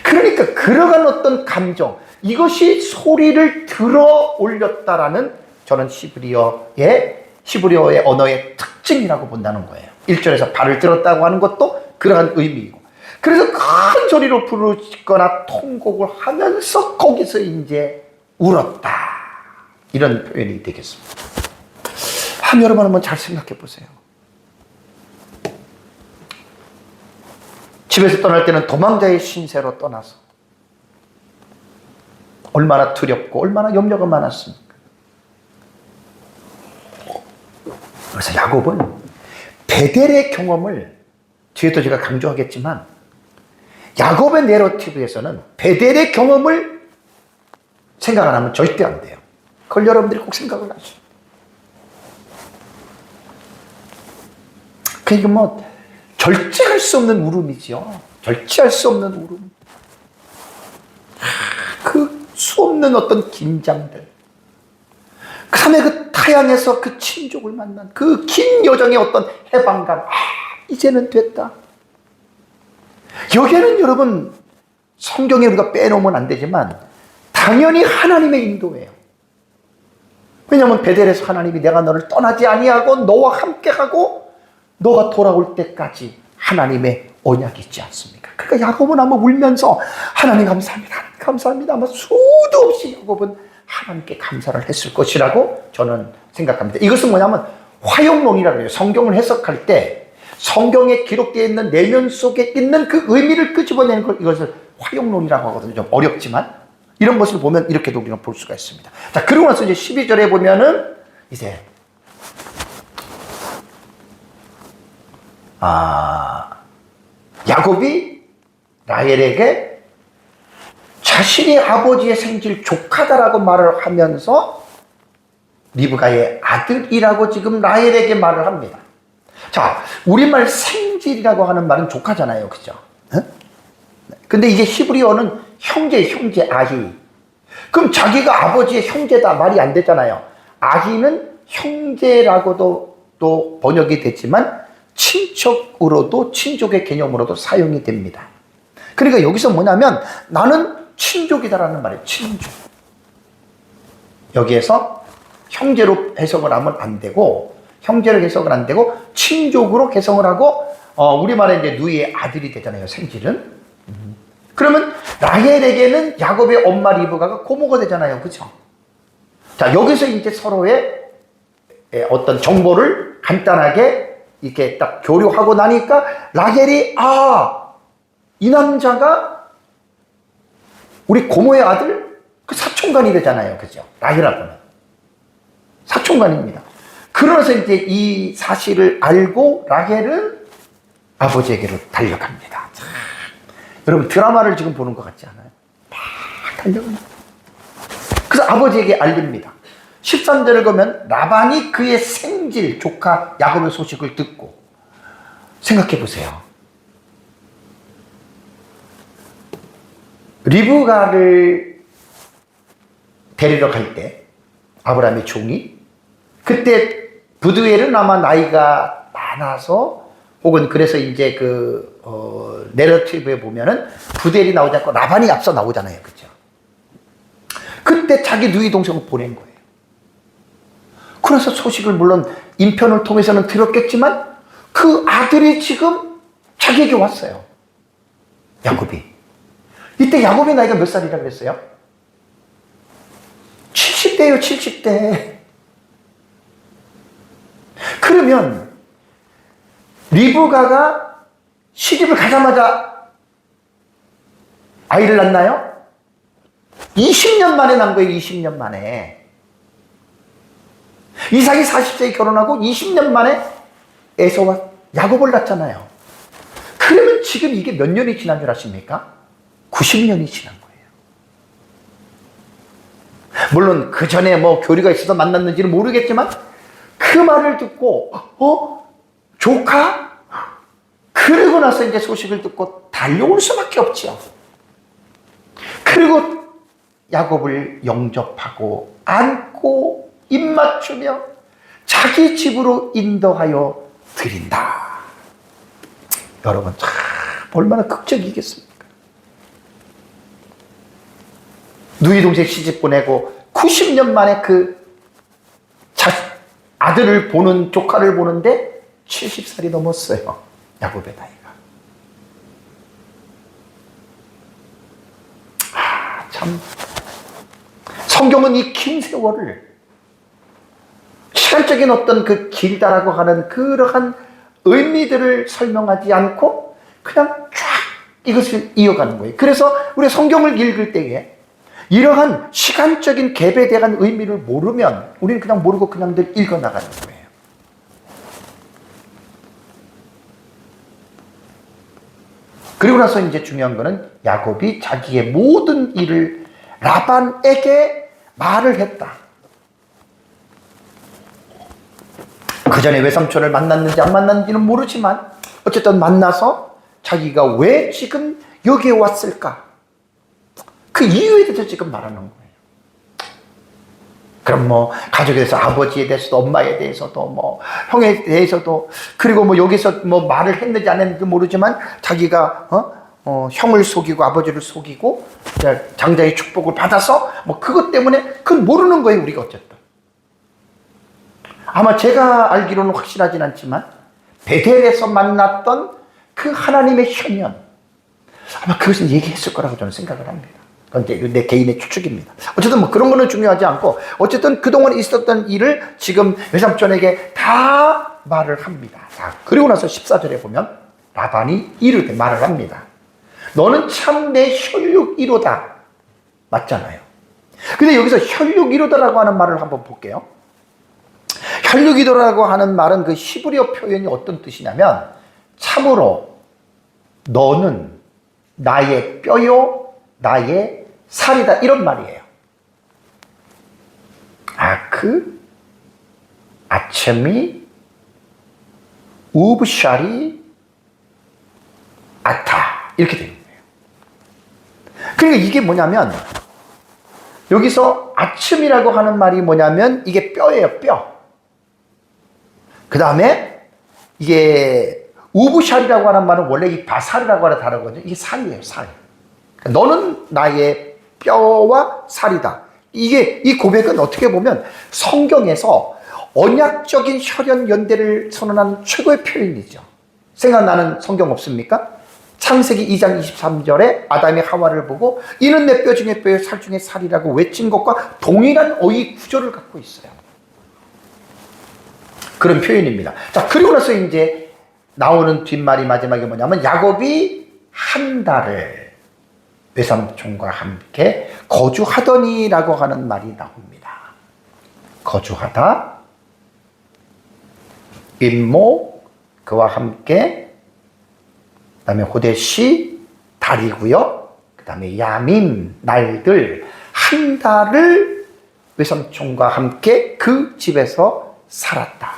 그러니까 그러한 어떤 감정. 이것이 소리를 들어 올렸다라는 저는 히브리어의 언어의 특징이라고 본다는 거예요. 1절에서 발을 들었다고 하는 것도 그러한 의미이고. 그래서 큰 소리로 부르거나 통곡을 하면서 거기서 이제 울었다. 이런 표현이 되겠습니다. 여러분 한번 잘 생각해 보세요. 집에서 떠날 때는 도망자의 신세로 떠나서 얼마나 두렵고 얼마나 염려가 많았습니까? 그래서 야곱은 베델의 경험을 뒤에도 제가 강조하겠지만 야곱의 내러티브에서는 베델의 경험을 생각 안 하면 절대 안 돼요. 그걸 여러분들이 꼭 생각을 하시죠. 그러니까 뭐 절제할 수 없는 울음이죠. 절제할 수 없는 울음. 그 수 없는 어떤 긴장들. 그 다음에 그 타향에서 그 친족을 만난 그 긴 여정의 어떤 해방감. 이제는 됐다. 여기에는 여러분 성경에 우리가 빼놓으면 안 되지만 당연히 하나님의 인도예요. 왜냐하면 베델에서 하나님이 내가 너를 떠나지 아니하고 너와 함께하고 너가 돌아올 때까지 하나님의 언약이 있지 않습니까? 그러니까 야곱은 아마 울면서 하나님 감사합니다. 하나님 감사합니다. 아마 수도 없이 야곱은 하나님께 감사를 했을 것이라고 저는 생각합니다. 이것은 뭐냐면 화용론이라고 해요. 성경을 해석할 때 성경에 기록되어 있는 내면 속에 있는 그 의미를 끄집어내는 걸 이것을 화용론이라고 하거든요. 좀 어렵지만 이런 것을 보면 이렇게도 우리가 볼 수가 있습니다. 자, 그러고 나서 이제 12절에 보면은 이제 야곱이 라헬에게 자신이 아버지의 생질 조카다라고 말을 하면서 리브가의 아들이라고 지금 라헬에게 말을 합니다. 자, 우리말 생질이라고 하는 말은 조카잖아요. 그죠? 근데 이게 히브리어는 형제, 아히. 그럼 자기가 아버지의 형제다 말이 안 되잖아요. 아히는 형제라고도 또 번역이 됐지만 친척으로도 친족의 개념으로도 사용이 됩니다. 그러니까 여기서 뭐냐면 나는 친족이다라는 말이에요. 친족. 여기에서 형제로 해석을 하면 안 되고 형제로 해석을 안 되고 친족으로 해석을 하고 우리말에 이제 누이의 아들이 되잖아요. 생질은. 그러면 라헬에게는 야곱의 엄마 리브가가 고모가 되잖아요. 그렇죠? 자, 여기서 이제 서로의 어떤 정보를 간단하게 이렇게 딱 교류하고 나니까 라헬이 이 남자가 우리 고모의 아들 그 사촌간이 되잖아요. 그죠? 라헬하고는 사촌간입니다. 그러면서 이제 이 사실을 알고 라헬은 아버지에게로 달려갑니다. 자, 여러분 드라마를 지금 보는 것 같지 않아요? 막 달려갑니다. 그래서 아버지에게 알립니다. 13절을 보면 라반이 그의 생질 조카 야곱의 소식을 듣고 생각해 보세요. 리브가를 데리러 갈 때 아브라함의 종이 그때 부두엘은 아마 나이가 많아서 혹은 그래서 이제 내러티브에 보면은 부두엘이 나오지 않고 라반이 앞서 나오잖아요. 그죠? 그때 자기 누이 동생을 보낸 거예요. 그래서 소식을 물론 인편을 통해서는 들었겠지만 그 아들이 지금 자기에게 왔어요. 야곱이. 이때 야곱의 나이가 몇 살이라고 그랬어요? 70대예요, 70대. 그러면 리브가가 시집을 가자마자 아이를 낳나요? 20년 만에 난 거예요, 20년 만에. 이삭이 40세에 결혼하고 20년 만에 에서와 야곱을 낳잖아요. 그러면 지금 이게 몇 년이 지난 줄 아십니까? 90년이 지난 거예요. 물론 그 전에 뭐 교류가 있어서 만났는지는 모르겠지만 그 말을 듣고 조카? 그러고 나서 이제 소식을 듣고 달려올 수밖에 없죠. 그리고 야곱을 영접하고 안고 입맞추며 자기 집으로 인도하여 드린다. 여러분 참 얼마나 극적이겠습니까? 누이 동생 시집 보내고 90년 만에 그 아들을 보는, 조카를 보는데 70살이 넘었어요, 야곱의 나이가. 참 성경은 이 긴 세월을 시간적인 어떤 그 길다라고 하는 그러한 의미들을 설명하지 않고 그냥 쫙 이것을 이어가는 거예요. 그래서 우리 성경을 읽을 때에 이러한 시간적인 갭에 대한 의미를 모르면 우리는 그냥 모르고 그냥 늘 읽어나가는 거예요. 그리고 나서 이제 중요한 거는 야곱이 자기의 모든 일을 라반에게 말을 했다. 그 전에 외삼촌을 만났는지 안 만났는지는 모르지만 어쨌든 만나서 자기가 왜 지금 여기에 왔을까? 그 이유에 대해서 지금 말하는 거예요. 그럼 뭐 가족에 대해서, 아버지에 대해서도, 엄마에 대해서도, 뭐 형에 대해서도, 그리고 뭐 여기서 뭐 말을 했는지 안 했는지 모르지만 자기가 형을 속이고 아버지를 속이고 장자의 축복을 받아서 뭐 그것 때문에 그건 모르는 거예요, 우리가. 어쨌든 아마 제가 알기로는 확실하진 않지만 베델에서 만났던 그 하나님의 현현, 아마 그것을 얘기했을 거라고 저는 생각을 합니다. 그건 내 개인의 추측입니다. 어쨌든 뭐 그런 거는 중요하지 않고 어쨌든 그동안 있었던 일을 지금 외삼촌에게 다 말을 합니다. 자, 그리고 나서 14절에 보면 라반이 이르되 말을 합니다. 너는 참 내 혈육 1호다. 맞잖아요. 근데 여기서 혈육 1호다라고 하는 말을 한번 볼게요. 혈육 1호라고 하는 말은 그 히브리어 표현이 어떤 뜻이냐면 참으로 너는 나의 뼈요 나의 살이다, 이런 말이에요. 아크, 아첨이, 우브샤리, 아타, 이렇게 되는 거예요. 그러니까 이게 뭐냐면 여기서 아첨이라고 하는 말이 뭐냐면 이게 뼈예요, 뼈. 그 다음에 이게 우브샤리라고 하는 말은 원래 이 바살이라고 하는 단어거든요. 이게 살이에요, 살. 너는 나의 뼈와 살이다. 이 고백은 어떻게 보면 성경에서 언약적인 혈연 연대를 선언하는 최고의 표현이죠. 생각나는 성경 없습니까? 창세기 2장 23절에 아담이 하와를 보고 이는 내 뼈 중에 뼈요 살 중에 살이라고 외친 것과 동일한 어휘 구조를 갖고 있어요. 그런 표현입니다. 자, 그리고 나서 이제 나오는 뒷말이 마지막에 뭐냐면 야곱이 한 달을 외삼촌과 함께 거주하더니라고 하는 말이 나옵니다. 거주하다, 임모, 그와 함께, 그 다음에 호데시, 달이고요. 그 다음에 야밈, 날들, 한 달을 외삼촌과 함께 그 집에서 살았다.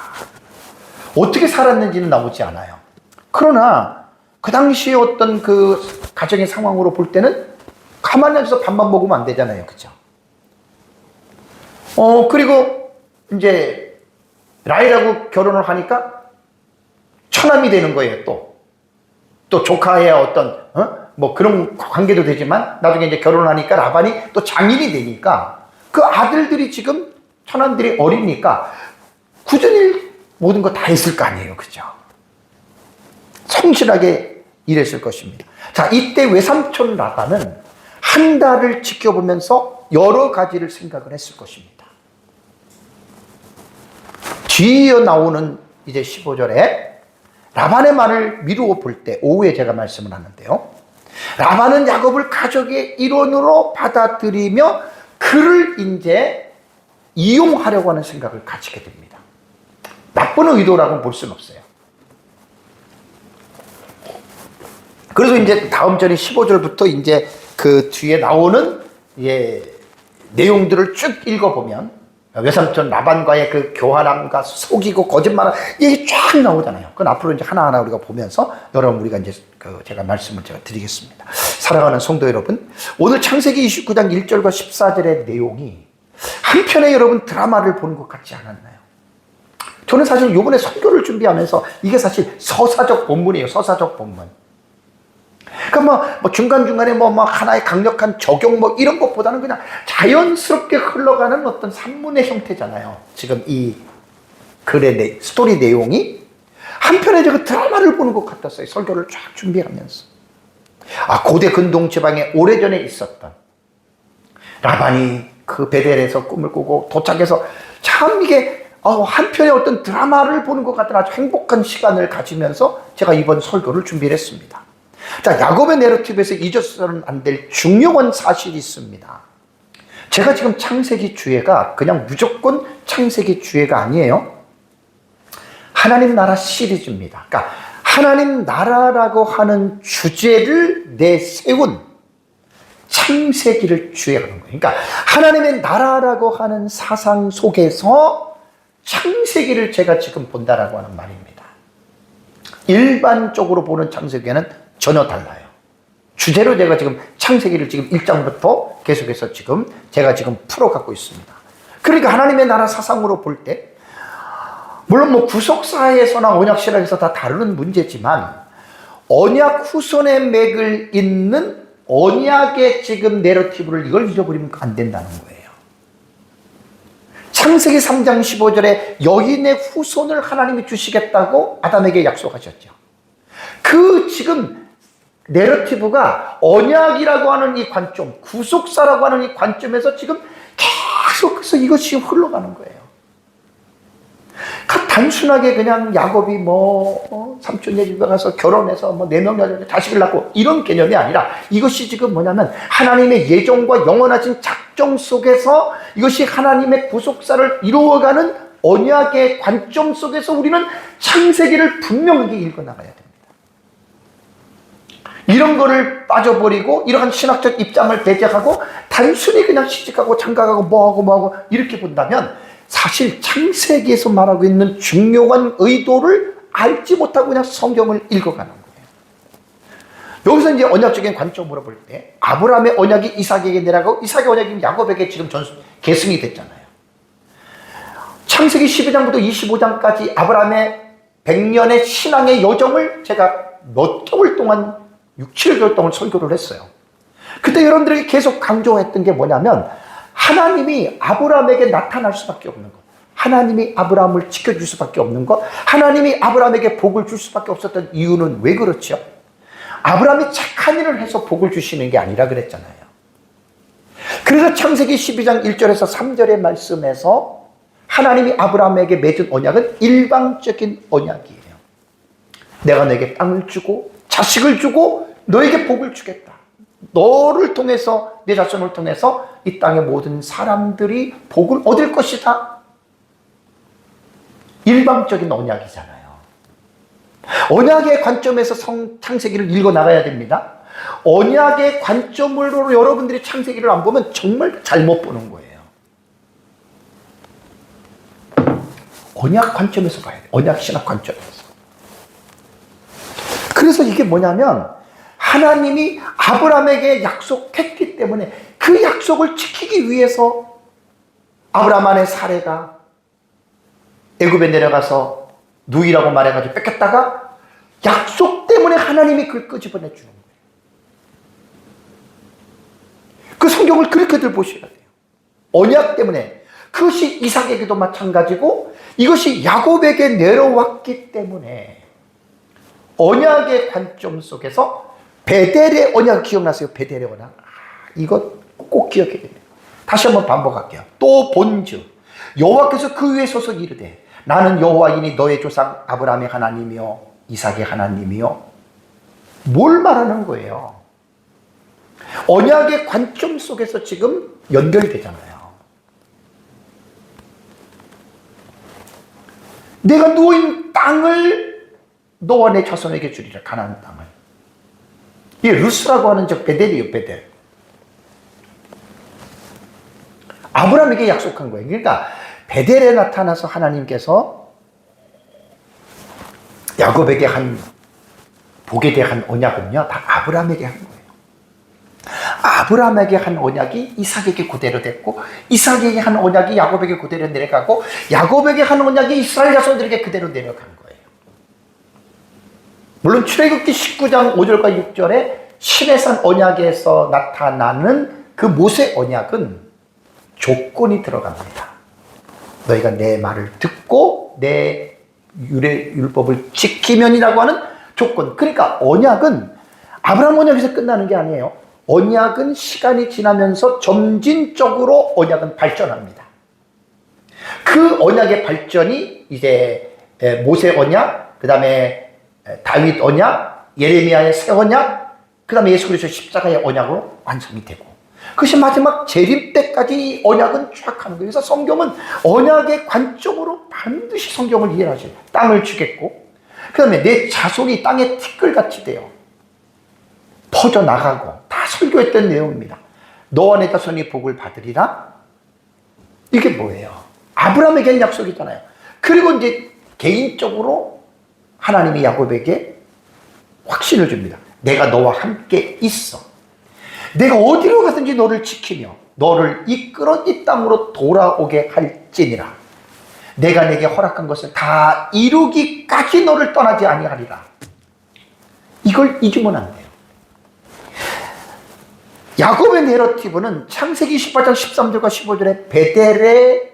어떻게 살았는지는 나오지 않아요. 그러나 그 당시에 어떤 그 가정의 상황으로 볼 때는 가만히 앉아서 밥만 먹으면 안 되잖아요. 그죠? 그리고 이제 라헬하고 결혼을 하니까 처남이 되는 거예요. 또 조카의 어떤 뭐 그런 관계도 되지만 나중에 이제 결혼을 하니까 라반이 또 장인이 되니까 그 아들들이 지금 처남들이 어리니까 굳은 모든 거 다 했을 거 아니에요. 그죠? 성실하게 일했을 것입니다. 자, 이때 외삼촌 라반은 한 달을 지켜보면서 여러 가지를 생각을 했을 것입니다. 뒤이어 나오는 이제 15절에 라반의 말을 미루어 볼 때, 오후에 제가 말씀을 하는데요. 라반은 야곱을 가족의 일원으로 받아들이며 그를 이제 이용하려고 하는 생각을 가지게 됩니다. 나쁜 의도라고 볼 수는 없어요. 그래서 이제 다음 절인 15절부터 이제 그 뒤에 나오는 내용들을 쭉 읽어보면 외삼촌 라반과의 그 교활함과 속이고 거짓말 이게 쫙 나오잖아요. 그건 앞으로 이제 하나하나 우리가 보면서 여러분 우리가 이제 제가 말씀을 제가 드리겠습니다. 사랑하는 성도 여러분, 오늘 창세기 29장 1절과 14절의 내용이 한편의 여러분 드라마를 보는 것 같지 않았나요? 저는 사실 이번에 설교를 준비하면서 이게 사실 서사적 본문이에요. 서사적 본문. 그러니까 뭐 중간중간에 하나의 강력한 적용 이런 것보다는 그냥 자연스럽게 흘러가는 어떤 산문의 형태잖아요. 지금 이 글의 스토리 내용이 한편에 제가 드라마를 보는 것 같았어요. 설교를 쫙 준비하면서. 고대 근동 지방에 오래전에 있었던 라반이 그 베델에서 꿈을 꾸고 도착해서 참 이게 한편의 어떤 드라마를 보는 것 같은 아주 행복한 시간을 가지면서 제가 이번 설교를 준비를 했습니다. 자, 야곱의 내러티브에서 잊어서는 안 될 중요한 사실이 있습니다. 제가 지금 창세기 주제가 그냥 무조건 창세기 주제가 아니에요. 하나님 나라 시리즈입니다. 그러니까 하나님 나라라고 하는 주제를 내세운 창세기를 주제로 하는 거예요. 그러니까 하나님의 나라라고 하는 사상 속에서 창세기를 제가 지금 본다라고 하는 말입니다. 일반적으로 보는 창세기는 전혀 달라요. 주제로 제가 지금 창세기를 지금 1장부터 계속해서 제가 지금 풀어가고 있습니다. 그러니까 하나님의 나라 사상으로 볼 때, 물론 구속사에서나 언약신학에서 다 다루는 문제지만, 언약 후손의 맥을 잇는 언약의 지금 내러티브를 이걸 잊어버리면 안 된다는 거예요. 창세기 3장 15절에 여인의 후손을 하나님이 주시겠다고 아담에게 약속하셨죠. 그 지금 내러티브가 언약이라고 하는 이 관점, 구속사라고 하는 이 관점에서 지금 계속해서 이것이 흘러가는 거예요. 단순하게 그냥 야곱이 삼촌네 집에 가서 결혼해서 4명 자식을 낳고 이런 개념이 아니라 이것이 지금 뭐냐면 하나님의 예정과 영원하신 작정 속에서 이것이 하나님의 구속사를 이루어가는 언약의 관점 속에서 우리는 창세기를 분명하게 읽어나가야 됩니다. 이런 거를 빠져버리고 이러한 신학적 입장을 배제하고 단순히 그냥 시집가고 장가가고 뭐하고 이렇게 본다면 사실 창세기에서 말하고 있는 중요한 의도를 알지 못하고 그냥 성경을 읽어가는 거예요. 여기서 이제 언약적인 관점으로 볼 때 아브라함의 언약이 이삭에게 내려가고 이삭의 언약이 야곱에게 지금 계승이 됐잖아요. 창세기 12장부터 25장까지 아브라함의 100년의 신앙의 여정을 제가 몇 개월 동안 6, 7개월 동안 설교를 했어요. 그때 여러분들에게 계속 강조했던 게 뭐냐면 하나님이 아브라함에게 나타날 수밖에 없는 것, 하나님이 아브라함을 지켜줄 수밖에 없는 것, 하나님이 아브라함에게 복을 줄 수밖에 없었던 이유는 왜 그렇죠? 아브라함이 착한 일을 해서 복을 주시는 게 아니라 그랬잖아요. 그래서 창세기 12장 1절에서 3절의 말씀에서 하나님이 아브라함에게 맺은 언약은 일방적인 언약이에요. 내가 너에게 땅을 주고 자식을 주고 너에게 복을 주겠다. 너를 통해서, 내 자손을 통해서 이 땅의 모든 사람들이 복을 얻을 것이다. 일방적인 언약이잖아요. 언약의 관점에서 창세기를 읽어나가야 됩니다. 언약의 관점으로 여러분들이 창세기를 안 보면 정말 잘못 보는 거예요. 언약 관점에서 봐야 돼요. 언약 신학 관점에서. 그래서 이게 뭐냐면 하나님이 아브라함에게 약속했기 때문에 그 약속을 지키기 위해서 아브라함 안에 사레가 애굽에 내려가서 누이라고 말해가지고 뺏겼다가 약속 때문에 하나님이 그걸 끄집어내 주는 거예요. 그 성경을 그렇게들 보셔야 돼요. 언약 때문에. 그것이 이삭에게도 마찬가지고 이것이 야곱에게 내려왔기 때문에 언약의 관점 속에서 베델의 언약 기억나세요? 베델의 언약. 이거 꼭 기억해야 됩니다. 다시 한번 반복할게요. 또 본즉 여호와께서 그 위에 서서 이르되 나는 여호와이니 너의 조상 아브라함의 하나님이요 이삭의 하나님이요. 뭘 말하는 거예요? 언약의 관점 속에서 지금 연결되잖아요. 내가 누워있는 땅을 너와 내 자손에게 주리라. 가나안 땅을. 이 루스라고 하는 저 베델이에요. 베델. 아브라함에게 약속한 거예요. 그러니까 베델에 나타나서 하나님께서 야곱에게 한 복에 대한 언약은요 다 아브라함에게 한 거예요. 아브라함에게 한 언약이 이삭에게 그대로 됐고, 이삭에게 한 언약이 야곱에게 그대로 내려가고, 야곱에게 한 언약이 이스라엘 자손들에게 그대로 내려간 거예요. 물론 출애굽기 19장 5절과 6절에 시내산 언약에서 나타나는 그 모세 언약은 조건이 들어갑니다. 너희가 내 말을 듣고 내 율법을 지키면이라고 하는 조건. 그러니까 언약은 아브라함 언약에서 끝나는 게 아니에요. 언약은 시간이 지나면서 점진적으로 언약은 발전합니다. 그 언약의 발전이 이제 모세 언약, 그 다음에 다윗 언약, 예레미야의 새 언약, 그 다음에 예수 그리스도의 십자가의 언약으로 완성이 되고, 그것이 마지막 재림 때까지 언약은 쫙 하는 거예요. 그래서 성경은 언약의 관점으로 반드시 성경을 이해하죠. 땅을 주겠고, 그 다음에 내 자손이 땅에 티끌같이 돼요. 퍼져나가고, 다 설교했던 내용입니다. 너와 내 자손이 복을 받으리라. 이게 뭐예요? 아브라함에게는 약속이잖아요. 그리고 이제 개인적으로 하나님이 야곱에게 확신을 줍니다. 내가 너와 함께 있어. 내가 어디로 가든지 너를 지키며 너를 이끌어 이 땅으로 돌아오게 할지니라. 내가 내게 허락한 것을 다 이루기까지 너를 떠나지 아니하리라. 이걸 잊으면 안 돼요. 야곱의 내러티브는 창세기 18장 13절과 15절에 베델의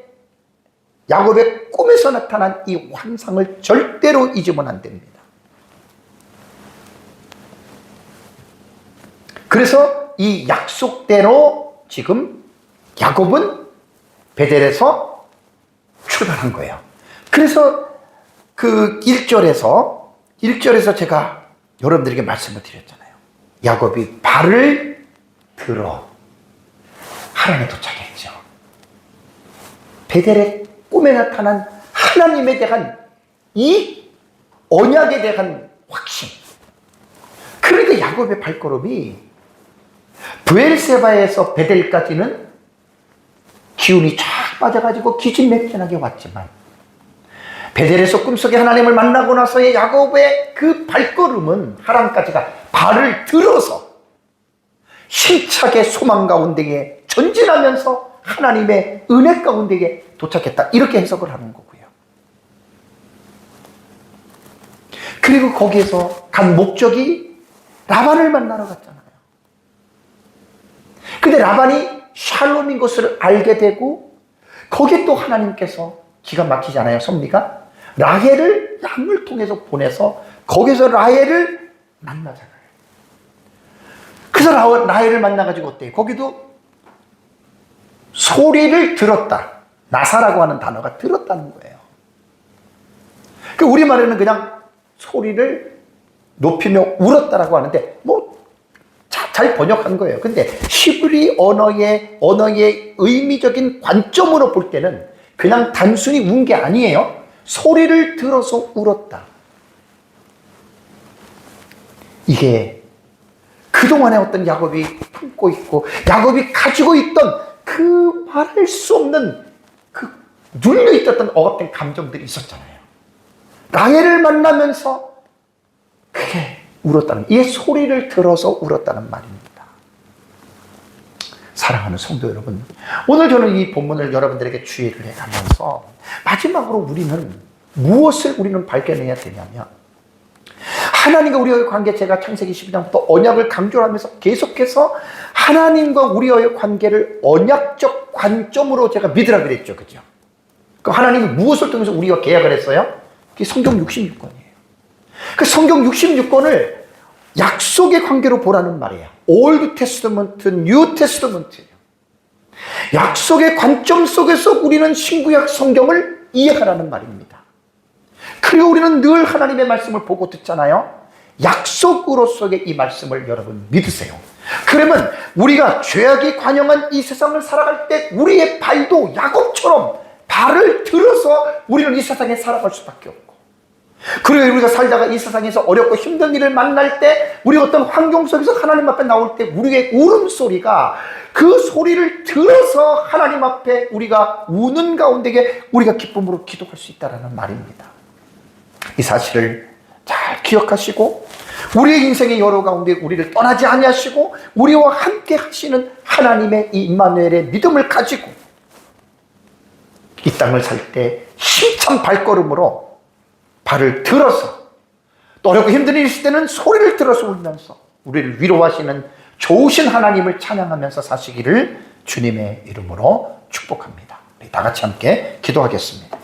야곱의 꿈에서 나타난 이 환상을 절대로 잊으면 안 됩니다. 그래서 이 약속대로 지금 야곱은 베델에서 출발한 거예요. 그래서 그 1절에서 제가 여러분들에게 말씀을 드렸잖아요. 야곱이 발을 들어 하란에 도착했죠. 베델의 꿈에 나타난 하나님에 대한 이 언약에 대한 확신. 그러니까 야곱의 발걸음이 브엘세바에서 베델까지는 기운이 쫙 빠져가지고 기진맥진하게 왔지만, 베델에서 꿈속에 하나님을 만나고 나서의 야곱의 그 발걸음은 하란까지가 발을 들어서 힘차게 소망 가운데에 전진하면서 하나님의 은혜 가운데에 도착했다. 이렇게 해석을 하는 거고요. 그리고 거기에서 간 목적이 라반을 만나러 갔잖아요. 근데 라반이 샬롬인 것을 알게 되고, 거기에 또 하나님께서 기가 막히지 않아요? 섭리가 라헬을 양을 통해서 보내서 거기서 라헬을 만나잖아요. 그래서 라헬을 만나가지고 어때요? 거기도 소리를 들었다. 나사라고 하는 단어가 들었다는 거예요. 그 우리말에는 그냥 소리를 높이며 울었다라고 하는데, 잘 번역한 거예요. 근데 히브리 언어의 의미적인 관점으로 볼 때는 그냥 단순히 운 게 아니에요. 소리를 들어서 울었다. 이게 그동안에 어떤 야곱이 품고 있고 야곱이 가지고 있던 그 말할 수 없는 그 눌려있었던 억압된 감정들이 있었잖아요. 라헬을 만나면서 그게 울었다는, 이 소리를 들어서 울었다는 말입니다. 사랑하는 성도 여러분, 오늘 저는 이 본문을 여러분들에게 주의를 해가면서 마지막으로 우리는 발견해야 되냐면, 하나님과 우리와의 관계, 제가 창세기 12장부터 언약을 강조하면서 계속해서 하나님과 우리와의 관계를 언약적 관점으로 제가 믿으라 그랬죠. 그죠? 그 하나님이 무엇을 통해서 우리와 계약을 했어요? 그게 성경 66권이에요. 그 성경 66권을 약속의 관계로 보라는 말이에요. 올드 테스트먼트, 뉴 테스트먼트예요. 약속의 관점 속에서 우리는 신구약 성경을 이해하라는 말입니다. 그리고 우리는 늘 하나님의 말씀을 보고 듣잖아요. 약속으로서의 이 말씀을 여러분 믿으세요. 그러면 우리가 죄악이 관영한 이 세상을 살아갈 때 우리의 발도 야곱처럼 발을 들어서 우리는 이 세상에 살아갈 수밖에 없고, 그리고 우리가 살다가 이 세상에서 어렵고 힘든 일을 만날 때, 우리 어떤 환경 속에서 하나님 앞에 나올 때 우리의 울음소리가, 그 소리를 들어서 하나님 앞에 우리가 우는 가운데에 우리가 기쁨으로 기도할 수 있다는 말입니다. 이 사실을 잘 기억하시고, 우리의 인생의 여러 가운데 우리를 떠나지 아니하시고 우리와 함께 하시는 하나님의 이 임마누엘의 믿음을 가지고 이 땅을 살 때 힘찬 발걸음으로 발을 들어서, 또 어렵고 힘든 일이 있을 때는 소리를 들어서 울면서 우리를 위로하시는 좋으신 하나님을 찬양하면서 사시기를 주님의 이름으로 축복합니다. 우리 다 같이 함께 기도하겠습니다.